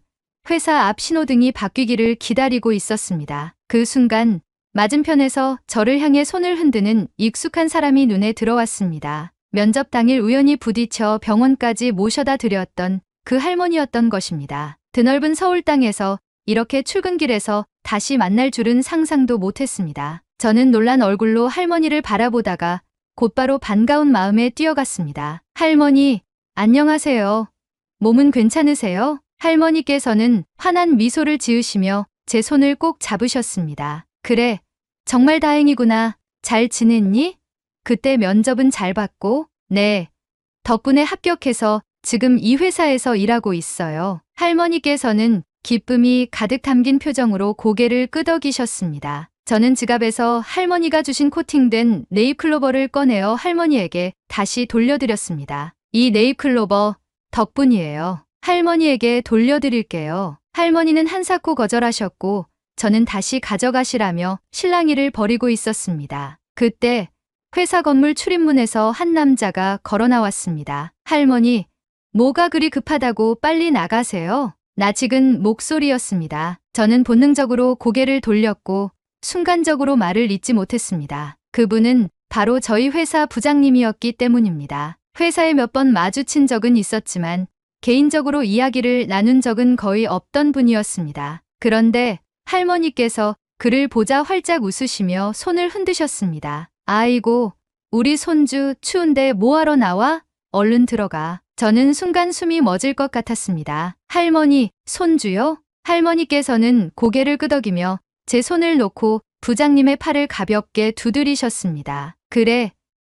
회사 앞 신호등이 바뀌기를 기다리고 있었습니다. 그 순간 맞은편에서 저를 향해 손을 흔드는 익숙한 사람이 눈에 들어왔습니다. 면접 당일 우연히 부딪혀 병원까지 모셔다 드렸던 그 할머니였던 것입니다. 드넓은 서울 땅에서 이렇게 출근길에서 다시 만날 줄은 상상도 못했습니다. 저는 놀란 얼굴로 할머니를 바라보다가 곧바로 반가운 마음에 뛰어갔습니다. 할머니, 안녕하세요. 몸은 괜찮으세요? 할머니께서는 환한 미소를 지으시며 제 손을 꼭 잡으셨습니다. 그래, 정말 다행이구나. 잘 지냈니? 그때 면접은 잘 봤고, 네. 덕분에 합격해서 지금 이 회사에서 일하고 있어요. 할머니께서는 기쁨이 가득 담긴 표정으로 고개를 끄덕이셨습니다. 저는 지갑에서 할머니가 주신 코팅된 네잎클로버를 꺼내어 할머니에게 다시 돌려드렸습니다. 이 네잎클로버 덕분이에요. 할머니에게 돌려드릴게요. 할머니는 한사코 거절하셨고 저는 다시 가져가시라며 실랑이를 벌이고 있었습니다. 그때 회사 건물 출입문에서 한 남자가 걸어 나왔습니다. 할머니, 뭐가 그리 급하다고 빨리 나가세요? 낯익은 목소리였습니다. 저는 본능적으로 고개를 돌렸고 순간적으로 말을 잇지 못했습니다. 그분은 바로 저희 회사 부장님이었기 때문입니다. 회사에 몇 번 마주친 적은 있었지만 개인적으로 이야기를 나눈 적은 거의 없던 분이었습니다. 그런데 할머니께서 그를 보자 활짝 웃으시며 손을 흔드셨습니다. 아이고, 우리 손주 추운데 뭐하러 나와? 얼른 들어가. 저는 순간 숨이 멎을 것 같았습니다. 할머니, 손주요? 할머니께서는 고개를 끄덕이며 제 손을 놓고 부장님의 팔을 가볍게 두드리셨습니다. 그래,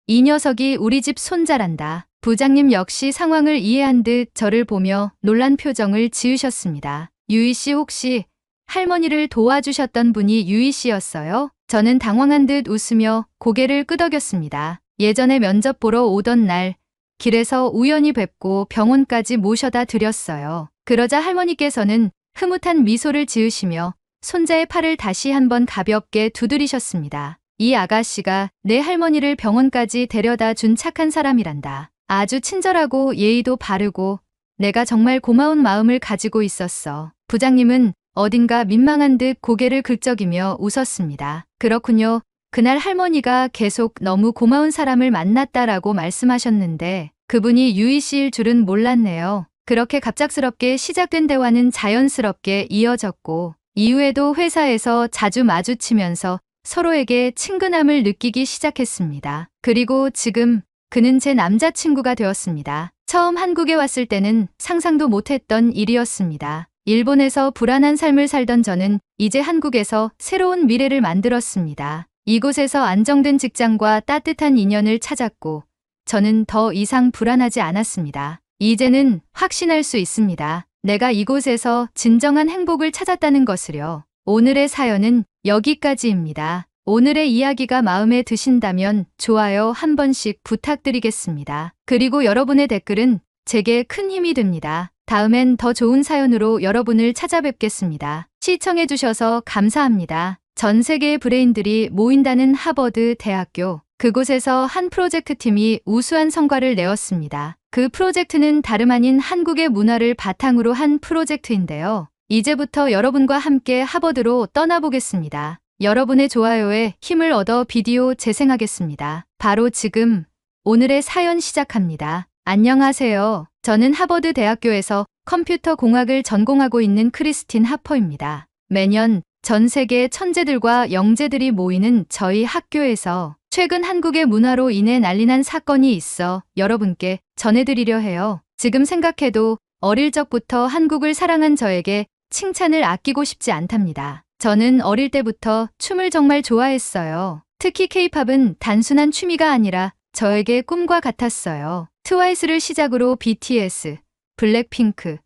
이 녀석이 우리 집 손자란다. 부장님 역시 상황을 이해한 듯 저를 보며 놀란 표정을 지으셨습니다. 유희 씨 혹시 할머니를 도와주셨던 분이 유희 씨였어요? 저는 당황한 듯 웃으며 고개를 끄덕였습니다. 예전에 면접 보러 오던 날 길에서 우연히 뵙고 병원까지 모셔다 드렸어요. 그러자 할머니께서는 흐뭇한 미소를 지으시며 손자의 팔을 다시 한번 가볍게 두드리셨습니다. 이 아가씨가 내 할머니를 병원까지 데려다 준 착한 사람이란다. 아주 친절하고 예의도 바르고 내가 정말 고마운 마음을 가지고 있었어. 부장님은 어딘가 민망한 듯 고개를 긁적이며 웃었습니다. 그렇군요. 그날 할머니가 계속 너무 고마운 사람을 만났다라고 말씀하셨는데 그분이 유희 씨일 줄은 몰랐네요. 그렇게 갑작스럽게 시작된 대화는 자연스럽게 이어졌고 이후에도 회사에서 자주 마주치면서 서로에게 친근함을 느끼기 시작했습니다. 그리고 지금 그는 제 남자친구가 되었습니다. 처음 한국에 왔을 때는 상상도 못했던 일이었습니다. 일본에서 불안한 삶을 살던 저는 이제 한국에서 새로운 미래를 만들었습니다. 이곳에서 안정된 직장과 따뜻한 인연을 찾았고 저는 더 이상 불안하지 않았습니다. 이제는 확신할 수 있습니다. 내가 이곳에서 진정한 행복을 찾았다는 것을요. 오늘의 사연은 여기까지입니다. 오늘의 이야기가 마음에 드신다면 좋아요 한 번씩 부탁드리겠습니다. 그리고 여러분의 댓글은 제게 큰 힘이 됩니다. 다음엔 더 좋은 사연으로 여러분을 찾아뵙겠습니다. 시청해주셔서 감사합니다. 전 세계의 브레인들이 모인다는 하버드 대학교. 그곳에서 한 프로젝트 팀이 우수한 성과를 내었습니다. 그 프로젝트는 다름 아닌 한국의 문화를 바탕으로 한 프로젝트인데요. 이제부터 여러분과 함께 하버드로 떠나보겠습니다. 여러분의 좋아요에 힘을 얻어 비디오 재생하겠습니다. 바로 지금 오늘의 사연 시작합니다. 안녕하세요. 저는 하버드 대학교에서 컴퓨터 공학을 전공하고 있는 크리스틴 하퍼입니다. 매년 전 세계 천재들과 영재들이 모이는 저희 학교에서 최근 한국의 문화로 인해 난리난 사건이 있어 여러분께 전해드리려 해요. 지금 생각해도 어릴 적부터 한국을 사랑한 저에게 칭찬을 아끼고 싶지 않답니다. 저는 어릴 때부터 춤을 정말 좋아했어요. 특히 K-팝은 단순한 취미가 아니라 저에게 꿈과 같았어요. 트와이스를 시작으로 BTS, 블랙핑크,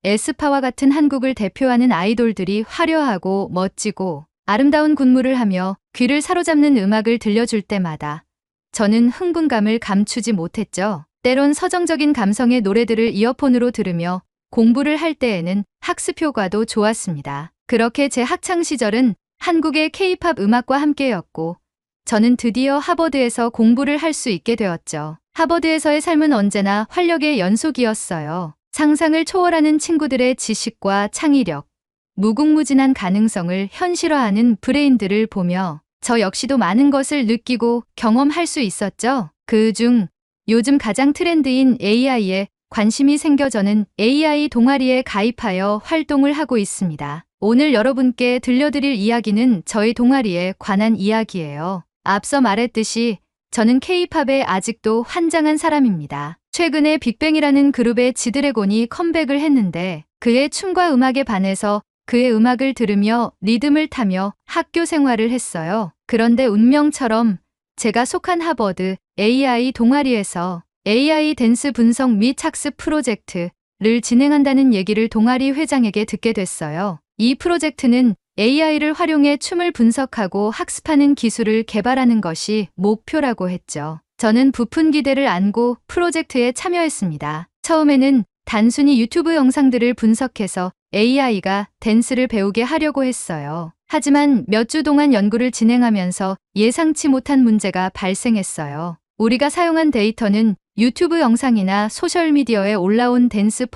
에스파와 같은 한국을 대표하는 아이돌들이 화려하고 멋지고 아름다운 군무를 하며 귀를 사로잡는 음악을 들려줄 때마다 저는 흥분감을 감추지 못했죠. 때론 서정적인 감성의 노래들을 이어폰으로 들으며 공부를 할 때에는 학습 효과도 좋았습니다. 그렇게 제 학창 시절은 한국의 K-팝 음악과 함께였고 저는 드디어 하버드에서 공부를 할 수 있게 되었죠. 하버드에서의 삶은 언제나 활력의 연속이었어요. 상상을 초월하는 친구들의 지식과 창의력, 무궁무진한 가능성을 현실화하는 브레인들을 보며 저 역시도 많은 것을 느끼고 경험할 수 있었죠. 그중 요즘 가장 트렌드인 AI에 관심이 생겨 저는 AI 동아리에 가입하여 활동을 하고 있습니다. 오늘 여러분께 들려드릴 이야기는 저희 동아리에 관한 이야기예요. 앞서 말했듯이 저는 K-팝에 아직도 환장한 사람입니다. 최근에 빅뱅이라는 그룹의 지드래곤이 컴백을 했는데 그의 춤과 음악에 반해서 그의 음악을 들으며 리듬을 타며 학교 생활을 했어요. 그런데 운명처럼 제가 속한 하버드 AI 동아리에서 AI 댄스 분석 및 학습 프로젝트를 진행한다는 얘기를 동아리 회장에게 듣게 됐어요. 이 프로젝트는 AI를 활용해 춤을 분석하고 학습하는 기술을 개발하는 것이 목표라고 했죠. 저는 부푼 기대를 안고 프로젝트에 참여했습니다. 처음에는 단순히 유튜브 영상들을 분석해서 AI가 댄스를 배우게 하려고 했어요. 하지만 몇 주 동안 연구를 진행하면서 예상치 못한 문제가 발생했어요. 우리가 사용한 데이터는 유튜브 영상이나 소셜미디어에 올라온 댄스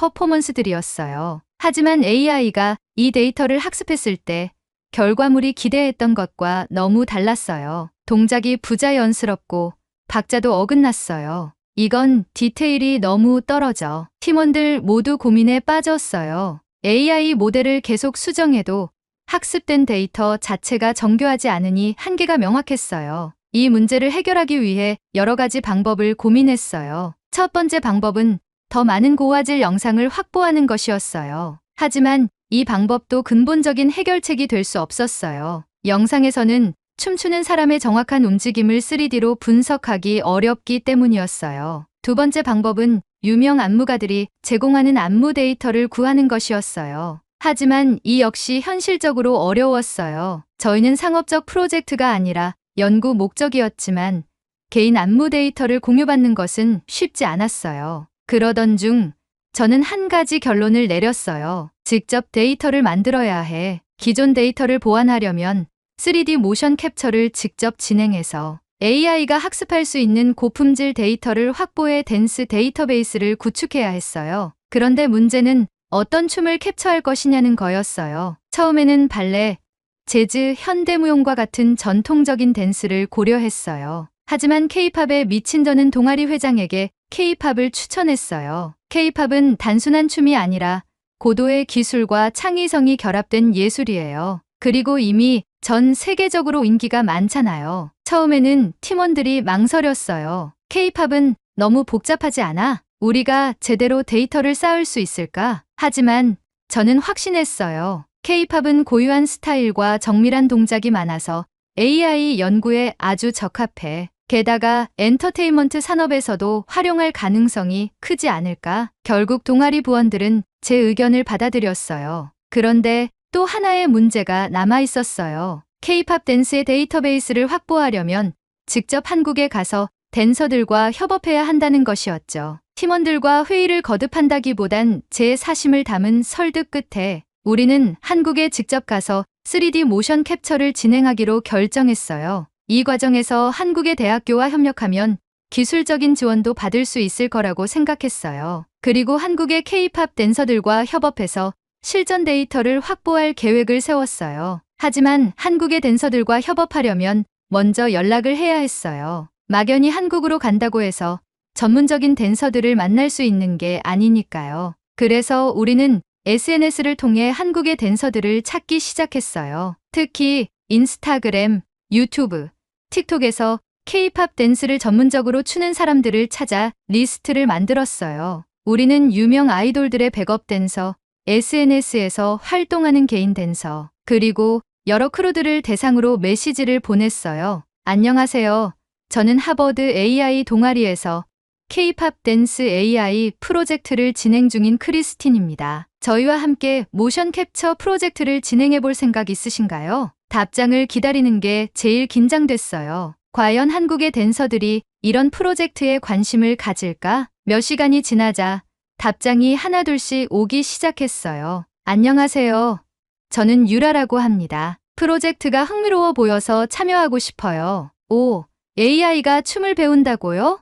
퍼포먼스들이었어요. 하지만 AI가 이 데이터를 학습했을 때 결과물이 기대했던 것과 너무 달랐어요. 동작이 부자연스럽고 박자도 어긋났어요. 이건 디테일이 너무 떨어져 팀원들 모두 고민에 빠졌어요. AI 모델을 계속 수정해도 학습된 데이터 자체가 정교하지 않으니 한계가 명확했어요. 이 문제를 해결하기 위해 여러 가지 방법을 고민했어요. 첫 번째 방법은 더 많은 고화질 영상을 확보하는 것이었어요. 하지만 이 방법도 근본적인 해결책이 될 수 없었어요. 영상에서는 춤추는 사람의 정확한 움직임을 3D로 분석하기 어렵기 때문이었어요. 두 번째 방법은 유명 안무가들이 제공하는 안무 데이터를 구하는 것이었어요. 하지만 이 역시 현실적으로 어려웠어요. 저희는 상업적 프로젝트가 아니라 연구 목적이었지만 개인 안무 데이터를 공유받는 것은 쉽지 않았어요. 그러던 중 저는 한 가지 결론을 내렸어요. 직접 데이터를 만들어야 해. 기존 데이터를 보완하려면 3D 모션 캡처를 직접 진행해서 AI가 학습할 수 있는 고품질 데이터를 확보해 댄스 데이터베이스를 구축해야 했어요. 그런데 문제는 어떤 춤을 캡처할 것이냐는 거였어요. 처음에는 발레, 재즈, 현대무용과 같은 전통적인 댄스를 고려했어요. 하지만 K-팝에 미친 저는 동아리 회장에게 K-팝을 추천했어요. K-팝은 단순한 춤이 아니라 고도의 기술과 창의성이 결합된 예술이에요. 그리고 이미 전 세계적으로 인기가 많잖아요. 처음에는 팀원들이 망설였어요. K-팝은 너무 복잡하지 않아? 우리가 제대로 데이터를 쌓을 수 있을까? 하지만 저는 확신했어요. K-팝은 고유한 스타일과 정밀한 동작이 많아서 AI 연구에 아주 적합해. 게다가 엔터테인먼트 산업에서도 활용할 가능성이 크지 않을까? 결국 동아리 부원들은 제 의견을 받아들였어요. 그런데 또 하나의 문제가 남아 있었어요. K-팝 댄스의 데이터베이스를 확보하려면 직접 한국에 가서 댄서들과 협업해야 한다는 것이었죠. 팀원들과 회의를 거듭한다기보단 제 사심을 담은 설득 끝에 우리는 한국에 직접 가서 3D 모션 캡처를 진행하기로 결정했어요. 이 과정에서 한국의 대학교와 협력하면 기술적인 지원도 받을 수 있을 거라고 생각했어요. 그리고 한국의 K-팝 댄서들과 협업해서 실전 데이터를 확보할 계획을 세웠어요. 하지만 한국의 댄서들과 협업하려면 먼저 연락을 해야 했어요. 막연히 한국으로 간다고 해서 전문적인 댄서들을 만날 수 있는 게 아니니까요. 그래서 우리는 SNS를 통해 한국의 댄서들을 찾기 시작했어요. 특히 인스타그램, 유튜브, 틱톡에서 K-팝 댄스를 전문적으로 추는 사람들을 찾아 리스트를 만들었어요. 우리는 유명 아이돌들의 백업 댄서, SNS에서 활동하는 개인 댄서, 그리고 여러 크루들을 대상으로 메시지를 보냈어요. 안녕하세요. 저는 하버드 AI 동아리에서 K-팝 댄스 AI 프로젝트를 진행 중인 크리스틴입니다. 저희와 함께 모션 캡처 프로젝트를 진행해 볼 생각 있으신가요? 답장을 기다리는 게 제일 긴장됐어요. 과연 한국의 댄서들이 이런 프로젝트에 관심을 가질까? 몇 시간이 지나자 답장이 하나둘씩 오기 시작했어요. 안녕하세요. 저는 유라라고 합니다. 프로젝트가 흥미로워 보여서 참여하고 싶어요. 오, AI가 춤을 배운다고요?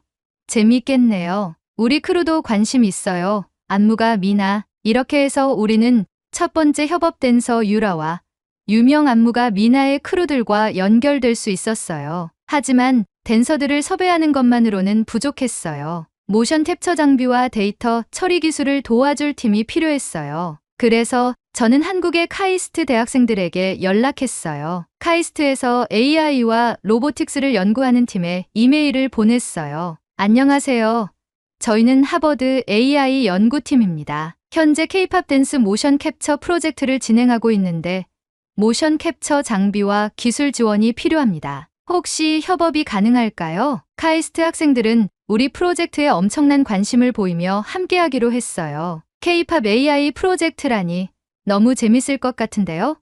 재밌겠네요. 우리 크루도 관심 있어요. 안무가 미나. 이렇게 해서 우리는 첫 번째 협업 댄서 유라와 유명 안무가 미나의 크루들과 연결될 수 있었어요. 하지만 댄서들을 섭외하는 것만으로는 부족했어요. 모션 캡처 장비와 데이터 처리 기술을 도와줄 팀이 필요했어요. 그래서 저는 한국의 카이스트 대학생들에게 연락했어요. 카이스트에서 AI와 로보틱스를 연구하는 팀에 이메일을 보냈어요. 안녕하세요. 저희는 하버드 AI 연구팀입니다. 현재 K-팝 댄스 모션 캡처 프로젝트를 진행하고 있는데 모션 캡처 장비와 기술 지원이 필요합니다. 혹시 협업이 가능할까요? 카이스트 학생들은 우리 프로젝트에 엄청난 관심을 보이며 함께하기로 했어요. K-팝 AI 프로젝트라니 너무 재밌을 것 같은데요?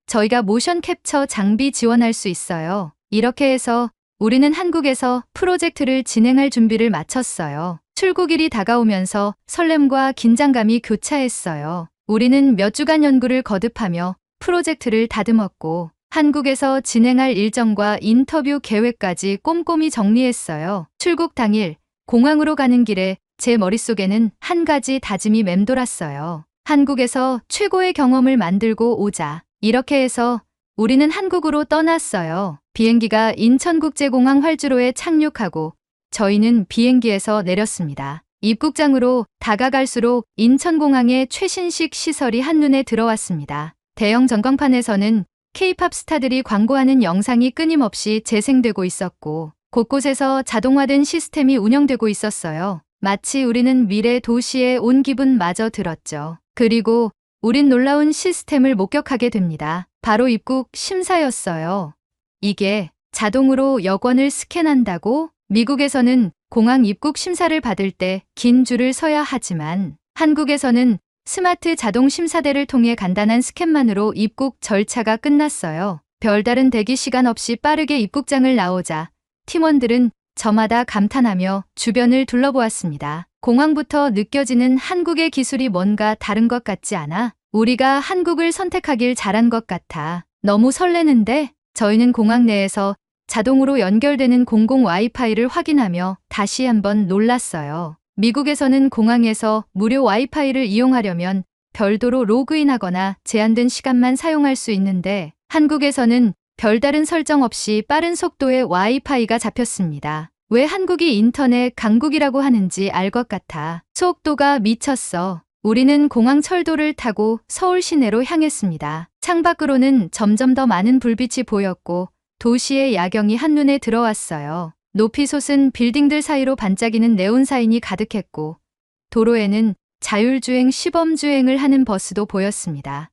저희가 모션 캡처 장비 지원할 수 있어요. 이렇게 해서 우리는 한국에서 프로젝트를 진행할 준비를 마쳤어요. 출국일이 다가오면서 설렘과 긴장감이 교차했어요. 우리는 몇 주간 연구를 거듭하며 프로젝트를 다듬었고 한국에서 진행할 일정과 인터뷰 계획까지 꼼꼼히 정리했어요. 출국 당일 공항으로 가는 길에 제 머릿속에는 한 가지 다짐이 맴돌았어요. 한국에서 최고의 경험을 만들고 오자. 이렇게 해서 우리는 한국으로 떠났어요. 비행기가 인천국제공항 활주로에 착륙하고 저희는 비행기에서 내렸습니다. 입국장으로 다가갈수록 인천공항의 최신식 시설이 한눈에 들어왔습니다. 대형 전광판에서는 K-팝 스타들이 광고하는 영상이 끊임없이 재생되고 있었고 곳곳에서 자동화된 시스템이 운영되고 있었어요. 마치 우리는 미래 도시에 온 기분마저 들었죠. 그리고 우린 놀라운 시스템을 목격하게 됩니다. 바로 입국 심사였어요. 이게 자동으로 여권을 스캔한다고? 미국에서는 공항 입국 심사를 받을 때 긴 줄을 서야 하지만 한국에서는 스마트 자동 심사대를 통해 간단한 스캔만으로 입국 절차가 끝났어요. 별다른 대기 시간 없이 빠르게 입국장을 나오자 팀원들은 저마다 감탄하며 주변을 둘러보았습니다. 공항부터 느껴지는 한국의 기술이 뭔가 다른 것 같지 않아? 우리가 한국을 선택하길 잘한 것 같아. 너무 설레는데? 저희는 공항 내에서 자동으로 연결되는 공공 와이파이를 확인하며 다시 한번 놀랐어요. 미국에서는 공항에서 무료 와이파이를 이용하려면 별도로 로그인하거나 제한된 시간만 사용할 수 있는데 한국에서는 별다른 설정 없이 빠른 속도의 와이파이가 잡혔습니다. 왜 한국이 인터넷 강국이라고 하는지 알 것 같아. 속도가 미쳤어. 우리는 공항 철도를 타고 서울 시내로 향했습니다. 창밖으로는 점점 더 많은 불빛이 보였고 도시의 야경이 한눈에 들어왔어요. 높이 솟은 빌딩들 사이로 반짝이는 네온 사인이 가득했고 도로에는 자율주행 시범주행을 하는 버스도 보였습니다.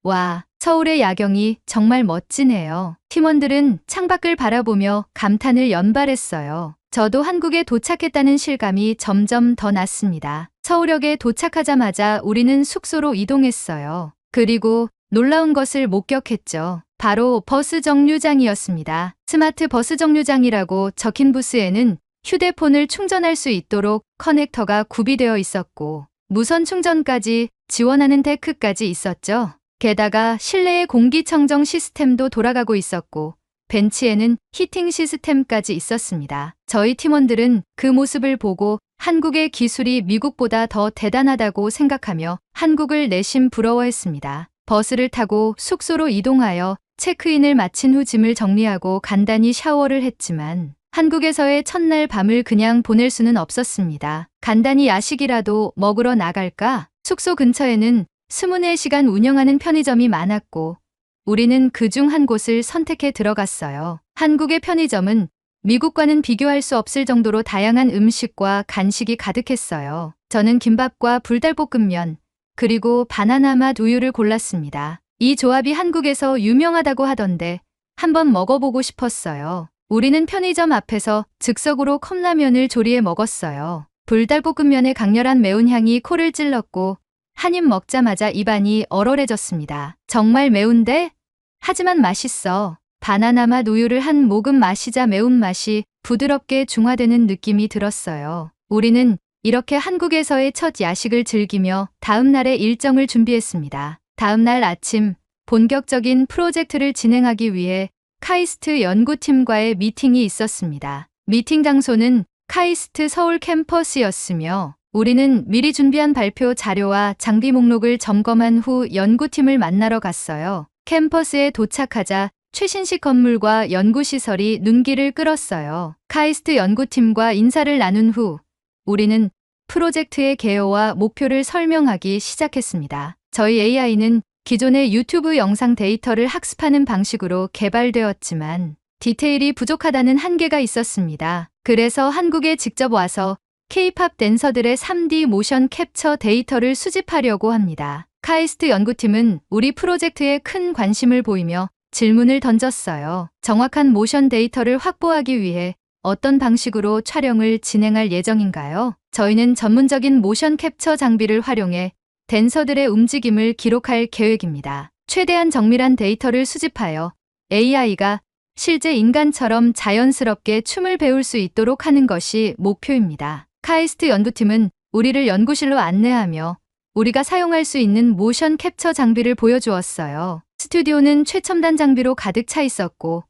와, 서울의 야경이 정말 멋지네요. 팀원들은 창밖을 바라보며 감탄을 연발했어요. 저도 한국에 도착했다는 실감이 점점 더 났습니다. 서울역에 도착하자마자 우리는 숙소로 이동했어요. 그리고 놀라운 것을 목격했죠. 바로 버스 정류장이었습니다. 스마트 버스 정류장이라고 적힌 부스에는 휴대폰을 충전할 수 있도록 커넥터가 구비되어 있었고 무선 충전까지 지원하는 데크까지 있었죠. 게다가 실내의 공기청정 시스템도 돌아가고 있었고 벤치에는 히팅 시스템까지 있었습니다. 저희 팀원들은 그 모습을 보고 한국의 기술이 미국보다 더 대단하다고 생각하며 한국을 내심 부러워했습니다. 버스를 타고 숙소로 이동하여 체크인을 마친 후 짐을 정리하고 간단히 샤워를 했지만 한국에서의 첫날 밤을 그냥 보낼 수는 없었습니다. 간단히 야식이라도 먹으러 나갈까? 숙소 근처에는 24시간 운영하는 편의점이 많았고 우리는 그중 한 곳을 선택해 들어갔어요. 한국의 편의점은 미국과는 비교할 수 없을 정도로 다양한 음식과 간식이 가득했어요. 저는 김밥과 불닭볶음면 그리고 바나나 맛 우유를 골랐습니다. 이 조합이 한국에서 유명하다고 하던데 한번 먹어보고 싶었어요. 우리는 편의점 앞에서 즉석으로 컵라면을 조리해 먹었어요. 불닭볶음면의 강렬한 매운 향이 코를 찔렀고 한 입 먹자마자 입안이 얼얼해졌습니다. 정말 매운데? 하지만 맛있어. 바나나 맛 우유를 한 모금 마시자 매운맛이 부드럽게 중화되는 느낌이 들었어요. 우리는 이렇게 한국에서의 첫 야식을 즐기며 다음 날의 일정을 준비했습니다. 다음 날 아침 본격적인 프로젝트를 진행하기 위해 카이스트 연구팀과의 미팅이 있었습니다. 미팅 장소는 카이스트 서울 캠퍼스였으며 우리는 미리 준비한 발표 자료와 장비 목록을 점검한 후 연구팀을 만나러 갔어요. 캠퍼스에 도착하자 최신식 건물과 연구시설이 눈길을 끌었어요. 카이스트 연구팀과 인사를 나눈 후 우리는 프로젝트의 개요와 목표를 설명하기 시작했습니다. 저희 AI는 기존의 유튜브 영상 데이터를 학습하는 방식으로 개발되었지만 디테일이 부족하다는 한계가 있었습니다. 그래서 한국에 직접 와서 K-팝 댄서들의 3D 모션 캡처 데이터를 수집하려고 합니다. 카이스트 연구팀은 우리 프로젝트에 큰 관심을 보이며 질문을 던졌어요. 정확한 모션 데이터를 확보하기 위해 어떤 방식으로 촬영을 진행할 예정인가요? 저희는 전문적인 모션 캡처 장비를 활용해 댄서들의 움직임을 기록할 계획입니다. 최대한 정밀한 데이터를 수집하여 AI가 실제 인간처럼 자연스럽게 춤을 배울 수 있도록 하는 것이 목표입니다. 카이스트 연구팀은 우리를 연구실로 안내하며 우리가 사용할 수 있는 모션 캡처 장비를 보여주었어요. 스튜디오는 최첨단 장비로 가득 차 있었고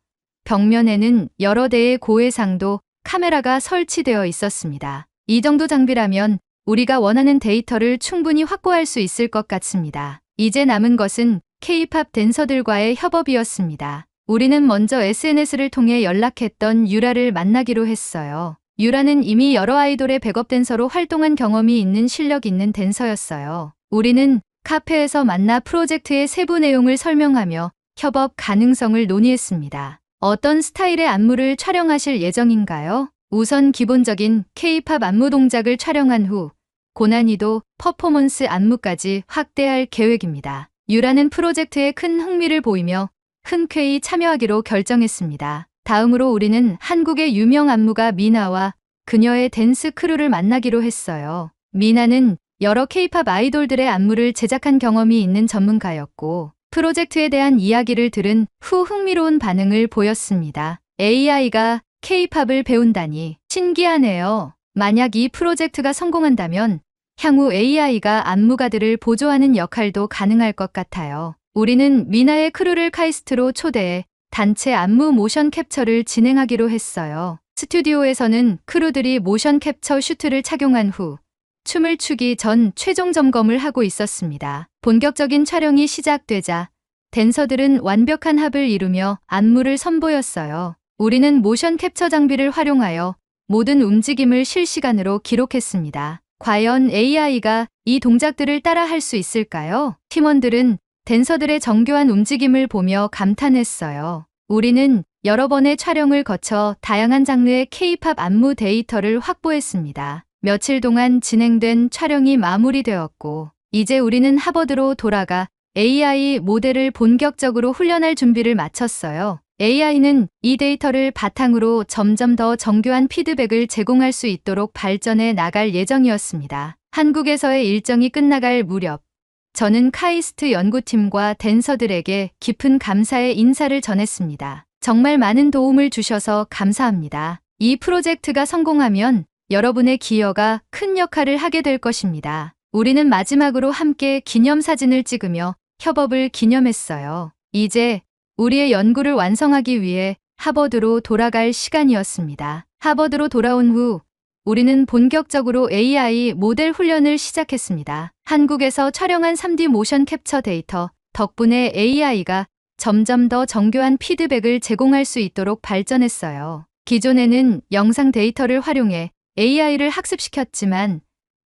벽면에는 여러 대의 고해상도 카메라가 설치되어 있었습니다. 이 정도 장비라면 우리가 원하는 데이터를 충분히 확보할 수 있을 것 같습니다. 이제 남은 것은 K-팝 댄서들과의 협업이었습니다. 우리는 먼저 SNS를 통해 연락했던 유라를 만나기로 했어요. 유라는 이미 여러 아이돌의 백업 댄서로 활동한 경험이 있는 실력 있는 댄서였어요. 우리는 카페에서 만나 프로젝트의 세부 내용을 설명하며 협업 가능성을 논의했습니다. 어떤 스타일의 안무를 촬영하실 예정인가요? 우선 기본적인 K-팝 안무 동작을 촬영한 후 고난이도 퍼포먼스 안무까지 확대할 계획입니다. 유라는 프로젝트에 큰 흥미를 보이며 흔쾌히 참여하기로 결정했습니다. 다음으로 우리는 한국의 유명 안무가 미나와 그녀의 댄스 크루를 만나기로 했어요. 미나는 여러 K-팝 아이돌들의 안무를 제작한 경험이 있는 전문가였고 프로젝트에 대한 이야기를 들은 후 흥미로운 반응을 보였습니다. AI가 K-팝을 배운다니 신기하네요. 만약 이 프로젝트가 성공한다면 향후 AI가 안무가들을 보조하는 역할도 가능할 것 같아요. 우리는 미나의 크루를 카이스트로 초대해 단체 안무 모션 캡처를 진행하기로 했어요. 스튜디오에서는 크루들이 모션 캡처 슈트를 착용한 후 춤을 추기 전 최종 점검을 하고 있었습니다. 본격적인 촬영이 시작되자 댄서들은 완벽한 합을 이루며 안무를 선보였어요. 우리는 모션 캡처 장비를 활용하여 모든 움직임을 실시간으로 기록했습니다. 과연 AI가 이 동작들을 따라 할 수 있을까요? 팀원들은 댄서들의 정교한 움직임을 보며 감탄했어요. 우리는 여러 번의 촬영을 거쳐 다양한 장르의 K-팝 안무 데이터를 확보했습니다. 며칠 동안 진행된 촬영이 마무리되었고 이제 우리는 하버드로 돌아가 AI 모델을 본격적으로 훈련할 준비를 마쳤어요. AI는 이 데이터를 바탕으로 점점 더 정교한 피드백을 제공할 수 있도록 발전해 나갈 예정이었습니다. 한국에서의 일정이 끝나갈 무렵 저는 카이스트 연구팀과 댄서들에게 깊은 감사의 인사를 전했습니다. 정말 많은 도움을 주셔서 감사합니다. 이 프로젝트가 성공하면 여러분의 기여가 큰 역할을 하게 될 것입니다. 우리는 마지막으로 함께 기념사진을 찍으며 협업을 기념했어요. 이제 우리의 연구를 완성하기 위해 하버드로 돌아갈 시간이었습니다. 하버드로 돌아온 후 우리는 본격적으로 AI 모델 훈련을 시작했습니다. 한국에서 촬영한 3D 모션 캡처 데이터 덕분에 AI가 점점 더 정교한 피드백을 제공할 수 있도록 발전했어요. 기존에는 영상 데이터를 활용해 AI를 학습시켰지만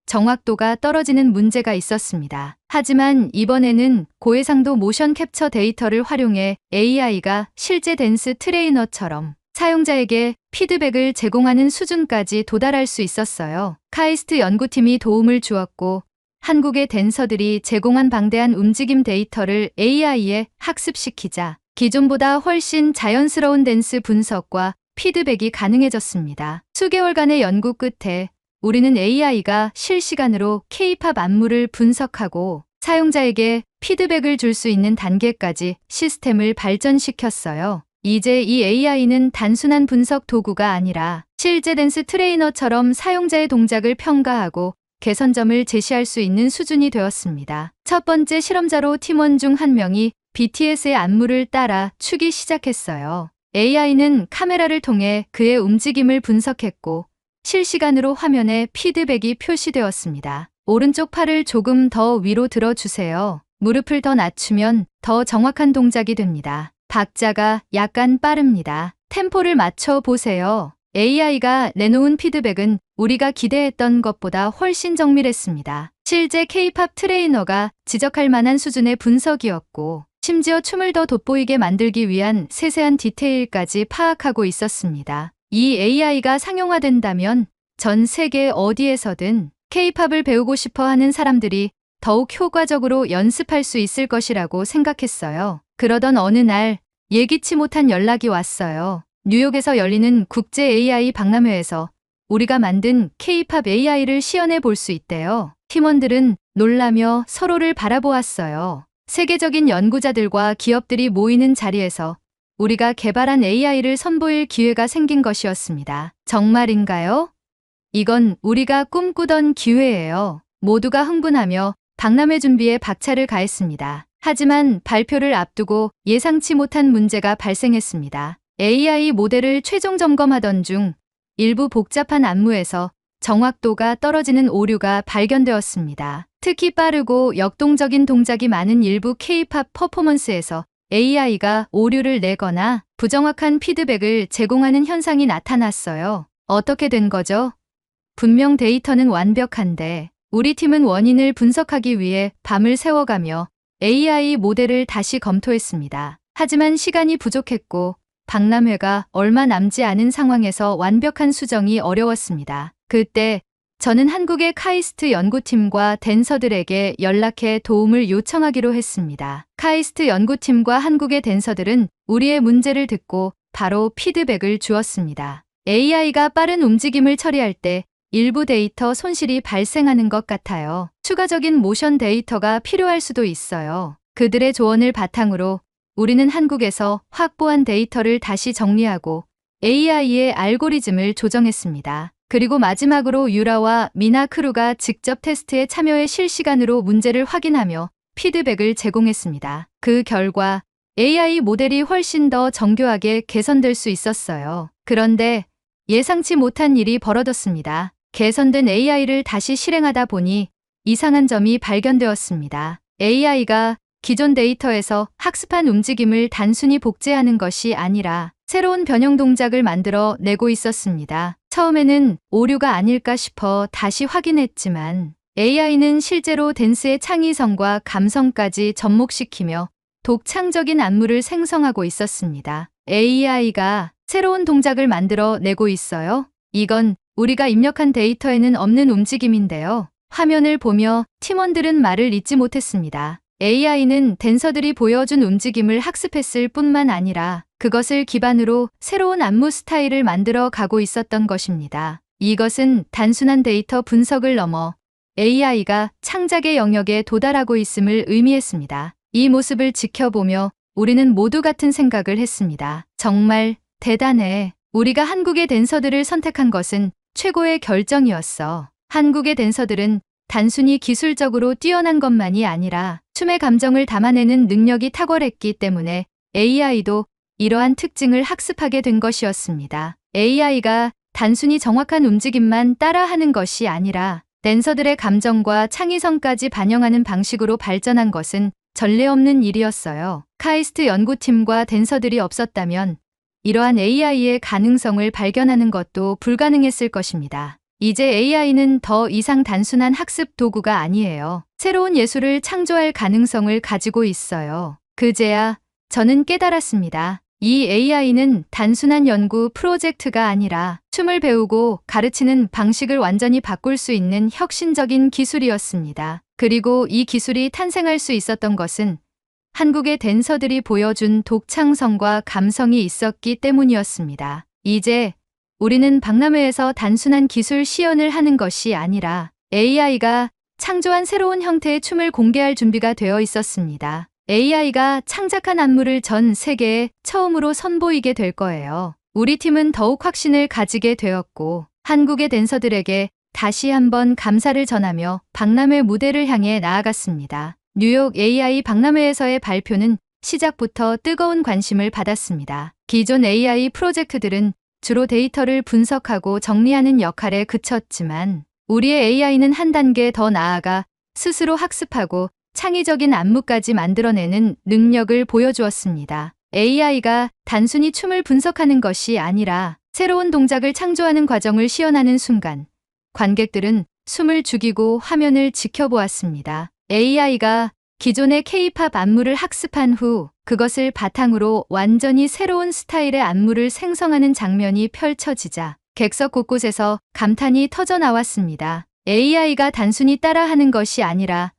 정확도가 떨어지는 문제가 있었습니다. 하지만 이번에는 고해상도 모션 캡처 데이터를 활용해 AI가 실제 댄스 트레이너처럼 사용자에게 피드백을 제공하는 수준까지 도달할 수 있었어요. 카이스트 연구팀이 도움을 주었고 한국의 댄서들이 제공한 방대한 움직임 데이터를 AI에 학습시키자 기존보다 훨씬 자연스러운 댄스 분석과 피드백이 가능해졌습니다. 수개월간의 연구 끝에 우리는 AI가 실시간으로 K-팝 안무를 분석하고 사용자에게 피드백을 줄 수 있는 단계까지 시스템을 발전시켰어요. 이제 이 AI는 단순한 분석 도구가 아니라 실제 댄스 트레이너처럼 사용자의 동작을 평가하고 개선점을 제시할 수 있는 수준이 되었습니다. 첫 번째 실험자로 팀원 중 한 명이 BTS의 안무를 따라 추기 시작했어요. AI는 카메라를 통해 그의 움직임을 분석했고 실시간으로 화면에 피드백이 표시되었습니다. 오른쪽 팔을 조금 더 위로 들어주세요. 무릎을 더 낮추면 더 정확한 동작이 됩니다. 박자가 약간 빠릅니다. 템포를 맞춰 보세요. AI가 내놓은 피드백은 우리가 기대했던 것보다 훨씬 정밀했습니다. 실제 K-팝 트레이너가 지적할 만한 수준의 분석이었고 심지어 춤을 더 돋보이게 만들기 위한 세세한 디테일까지 파악하고 있었습니다. 이 AI가 상용화된다면 전 세계 어디에서든 K-팝을 배우고 싶어 하는 사람들이 더욱 효과적으로 연습할 수 있을 것이라고 생각했어요. 그러던 어느 날 예기치 못한 연락이 왔어요. 뉴욕에서 열리는 국제 AI 박람회에서 우리가 만든 K-팝 AI를 시연해 볼 수 있대요. 팀원들은 놀라며 서로를 바라보았어요. 세계적인 연구자들과 기업들이 모이는 자리에서 우리가 개발한 AI를 선보일 기회가 생긴 것이었습니다. 정말인가요? 이건 우리가 꿈꾸던 기회예요. 모두가 흥분하며 박람회 준비에 박차를 가했습니다. 하지만 발표를 앞두고 예상치 못한 문제가 발생했습니다. AI 모델을 최종 점검하던 중 일부 복잡한 안무에서 정확도가 떨어지는 오류가 발견되었습니다. 특히 빠르고 역동적인 동작이 많은 일부 K-팝 퍼포먼스에서 AI가 오류를 내거나 부정확한 피드백을 제공하는 현상이 나타났어요. 어떻게 된 거죠? 분명 데이터는 완벽한데 우리 팀은 원인을 분석하기 위해 밤을 새워가며 AI 모델을 다시 검토했습니다. 하지만 시간이 부족했고 박람회가 얼마 남지 않은 상황에서 완벽한 수정이 어려웠습니다. 그때 저는 한국의 카이스트 연구팀과 댄서들에게 연락해 도움을 요청하기로 했습니다. 카이스트 연구팀과 한국의 댄서들은 우리의 문제를 듣고 바로 피드백을 주었습니다. AI가 빠른 움직임을 처리할 때 일부 데이터 손실이 발생하는 것 같아요. 추가적인 모션 데이터가 필요할 수도 있어요. 그들의 조언을 바탕으로 우리는 한국에서 확보한 데이터를 다시 정리하고 AI의 알고리즘을 조정했습니다. 그리고 마지막으로 유라와 미나 크루가 직접 테스트에 참여해 실시간으로 문제를 확인하며 피드백을 제공했습니다. 그 결과 AI 모델이 훨씬 더 정교하게 개선될 수 있었어요. 그런데 예상치 못한 일이 벌어졌습니다. 개선된 AI를 다시 실행하다 보니 이상한 점이 발견되었습니다. AI가 기존 데이터에서 학습한 움직임을 단순히 복제하는 것이 아니라 새로운 변형 동작을 만들어 내고 있었습니다. 처음에는 오류가 아닐까 싶어 다시 확인했지만 AI는 실제로 댄스의 창의성과 감성까지 접목시키며 독창적인 안무를 생성하고 있었습니다. AI가 새로운 동작을 만들어 내고 있어요. 이건 우리가 입력한 데이터에는 없는 움직임인데요. 화면을 보며 팀원들은 말을 잇지 못했습니다. AI는 댄서들이 보여준 움직임을 학습했을 뿐만 아니라 그것을 기반으로 새로운 안무 스타일을 만들어 가고 있었던 것입니다. 이것은 단순한 데이터 분석을 넘어 AI가 창작의 영역에 도달하고 있음을 의미했습니다. 이 모습을 지켜보며 우리는 모두 같은 생각을 했습니다. 정말 대단해. 우리가 한국의 댄서들을 선택한 것은 최고의 결정이었어. 한국의 댄서들은 단순히 기술적으로 뛰어난 것만이 아니라 춤의 감정을 담아내는 능력이 탁월했기 때문에 AI도 이러한 특징을 학습하게 된 것이었습니다. AI가 단순히 정확한 움직임만 따라하는 것이 아니라 댄서들의 감정과 창의성까지 반영하는 방식으로 발전한 것은 전례 없는 일이었어요. 카이스트 연구팀과 댄서들이 없었다면 이러한 AI의 가능성을 발견하는 것도 불가능했을 것입니다. 이제 AI는 더 이상 단순한 학습 도구가 아니에요. 새로운 예술을 창조할 가능성을 가지고 있어요. 그제야 저는 깨달았습니다. 이 AI는 단순한 연구 프로젝트가 아니라 춤을 배우고 가르치는 방식을 완전히 바꿀 수 있는 혁신적인 기술이었습니다. 그리고 이 기술이 탄생할 수 있었던 것은 한국의 댄서들이 보여준 독창성과 감성이 있었기 때문이었습니다. 이제 우리는 박람회에서 단순한 기술 시연을 하는 것이 아니라 AI가 창조한 새로운 형태의 춤을 공개할 준비가 되어 있었습니다. AI가 창작한 안무를 전 세계에 처음으로 선보이게 될 거예요. 우리 팀은 더욱 확신을 가지게 되었고 한국의 댄서들에게 다시 한번 감사를 전하며 박람회 무대를 향해 나아갔습니다. 뉴욕 AI 박람회에서의 발표는 시작부터 뜨거운 관심을 받았습니다. 기존 AI 프로젝트들은 주로 데이터를 분석하고 정리하는 역할에 그쳤지만 우리의 AI는 한 단계 더 나아가 스스로 학습하고 창의적인 안무까지 만들어내는 능력을 보여주었습니다. AI가 단순히 춤을 분석하는 것이 아니라 새로운 동작을 창조하는 과정을 시연하는 순간 관객들은 숨을 죽이고 화면을 지켜보았습니다. AI가 기존의 K-팝 안무를 학습한 후 그것을 바탕으로 완전히 새로운 스타일의 안무를 생성하는 장면이 펼쳐지자 객석 곳곳에서 감탄이 터져 나왔습니다. AI가 단순히 따라하는 것이 아니라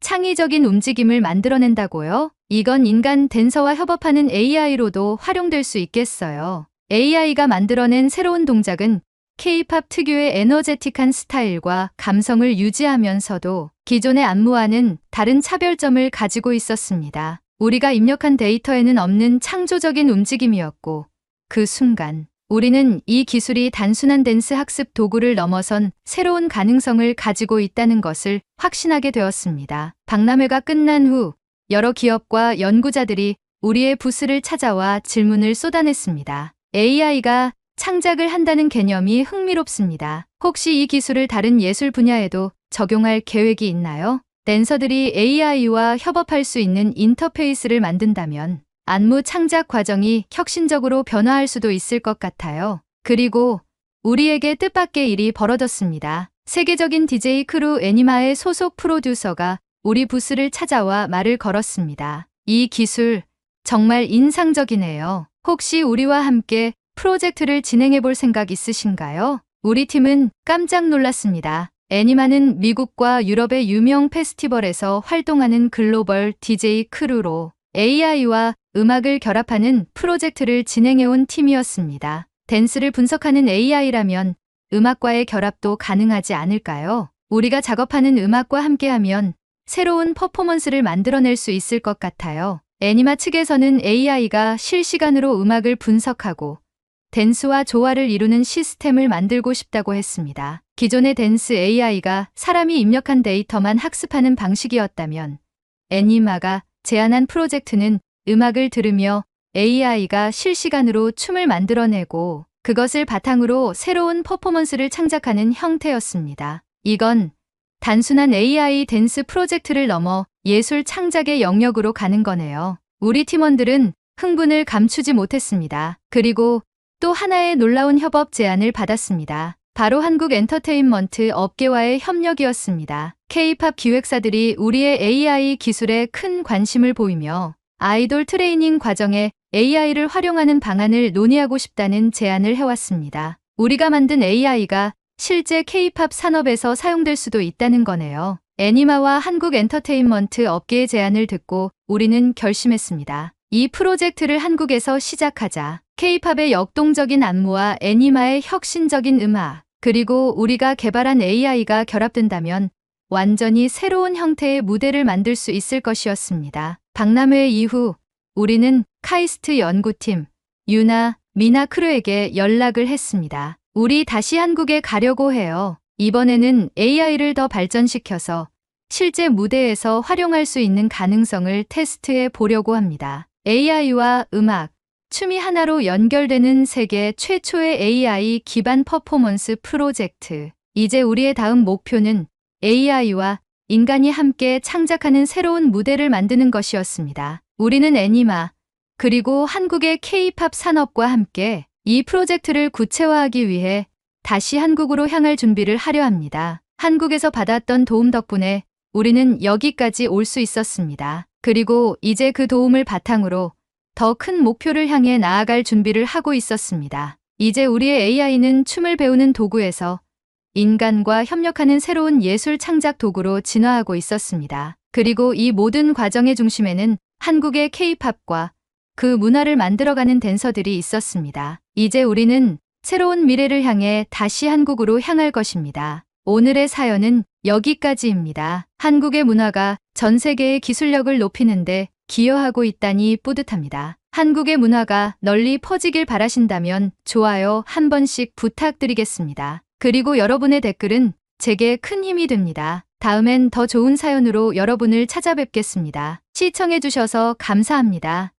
창의적인 움직임을 만들어낸다고요? 이건 인간 댄서와 협업하는 AI로도 활용될 수 있겠어요. AI가 만들어낸 새로운 동작은 K-팝 특유의 에너제틱한 스타일과 감성을 유지하면서도 기존의 안무와는 다른 차별점을 가지고 있었습니다. 우리가 입력한 데이터에는 없는 창조적인 움직임이었고 그 순간 우리는 이 기술이 단순한 댄스 학습 도구를 넘어선 새로운 가능성을 가지고 있다는 것을 확신하게 되었습니다. 박람회가 끝난 후 여러 기업과 연구자들이 우리의 부스를 찾아와 질문을 쏟아냈습니다. AI가 창작을 한다는 개념이 흥미롭습니다. 혹시 이 기술을 다른 예술 분야에도 적용할 계획이 있나요? 댄서들이 AI와 협업할 수 있는 인터페이스를 만든다면 안무 창작 과정이 혁신적으로 변화할 수도 있을 것 같아요. 그리고 우리에게 뜻밖의 일이 벌어졌습니다. 세계적인 DJ 크루 애니마의 소속 프로듀서가 우리 부스를 찾아와 말을 걸었습니다. 이 기술, 정말 인상적이네요. 혹시 우리와 함께 프로젝트를 진행해 볼 생각 있으신가요? 우리 팀은 깜짝 놀랐습니다. 애니마는 미국과 유럽의 유명 페스티벌에서 활동하는 글로벌 DJ 크루로 AI와 음악을 결합하는 프로젝트를 진행해온 팀이었습니다. 댄스를 분석하는 AI라면 음악과의 결합도 가능하지 않을까요? 우리가 작업하는 음악과 함께하면 새로운 퍼포먼스를 만들어낼 수 있을 것 같아요. 애니마 측에서는 AI가 실시간으로 음악을 분석하고 댄스와 조화를 이루는 시스템을 만들고 싶다고 했습니다. 기존의 댄스 AI가 사람이 입력한 데이터만 학습하는 방식이었다면 애니마가 제안한 프로젝트는 음악을 들으며 AI가 실시간으로 춤을 만들어내고 그것을 바탕으로 새로운 퍼포먼스를 창작하는 형태였습니다. 이건 단순한 AI 댄스 프로젝트를 넘어 예술 창작의 영역으로 가는 거네요. 우리 팀원들은 흥분을 감추지 못했습니다. 그리고 또 하나의 놀라운 협업 제안을 받았습니다. 바로 한국 엔터테인먼트 업계와의 협력이었습니다. K-팝 기획사들이 우리의 AI 기술에 큰 관심을 보이며 아이돌 트레이닝 과정에 AI를 활용하는 방안을 논의하고 싶다는 제안을 해왔습니다. 우리가 만든 AI가 실제 K-팝 산업에서 사용될 수도 있다는 거네요. 애니마와 한국 엔터테인먼트 업계의 제안을 듣고 우리는 결심했습니다. 이 프로젝트를 한국에서 시작하자. K-팝의 역동적인 안무와 애니마의 혁신적인 음악, 그리고 우리가 개발한 AI가 결합된다면 완전히 새로운 형태의 무대를 만들 수 있을 것이었습니다. 박람회 이후 우리는 카이스트 연구팀, 유나, 미나 크루에게 연락을 했습니다. 우리 다시 한국에 가려고 해요. 이번에는 AI를 더 발전시켜서 실제 무대에서 활용할 수 있는 가능성을 테스트해 보려고 합니다. AI와 음악, 춤이 하나로 연결되는 세계 최초의 AI 기반 퍼포먼스 프로젝트. 이제 우리의 다음 목표는 AI와 인간이 함께 창작하는 새로운 무대를 만드는 것이었습니다. 우리는 애니마, 그리고 한국의 K-팝 산업과 함께 이 프로젝트를 구체화하기 위해 다시 한국으로 향할 준비를 하려 합니다. 한국에서 받았던 도움 덕분에 우리는 여기까지 올 수 있었습니다. 그리고 이제 그 도움을 바탕으로 더 큰 목표를 향해 나아갈 준비를 하고 있었습니다. 이제 우리의 AI는 춤을 배우는 도구에서 인간과 협력하는 새로운 예술 창작 도구로 진화하고 있었습니다. 그리고 이 모든 과정의 중심에는 한국의 K-팝과 그 문화를 만들어가는 댄서들이 있었습니다. 이제 우리는 새로운 미래를 향해 다시 한국으로 향할 것입니다. 오늘의 사연은 여기까지입니다. 한국의 문화가 전 세계의 기술력을 높이는데 기여하고 있다니 뿌듯합니다. 한국의 문화가 널리 퍼지길 바라신다면 좋아요 한 번씩 부탁드리겠습니다. 그리고 여러분의 댓글은 제게 큰 힘이 됩니다. 다음엔 더 좋은 사연으로 여러분을 찾아뵙겠습니다. 시청해주셔서 감사합니다.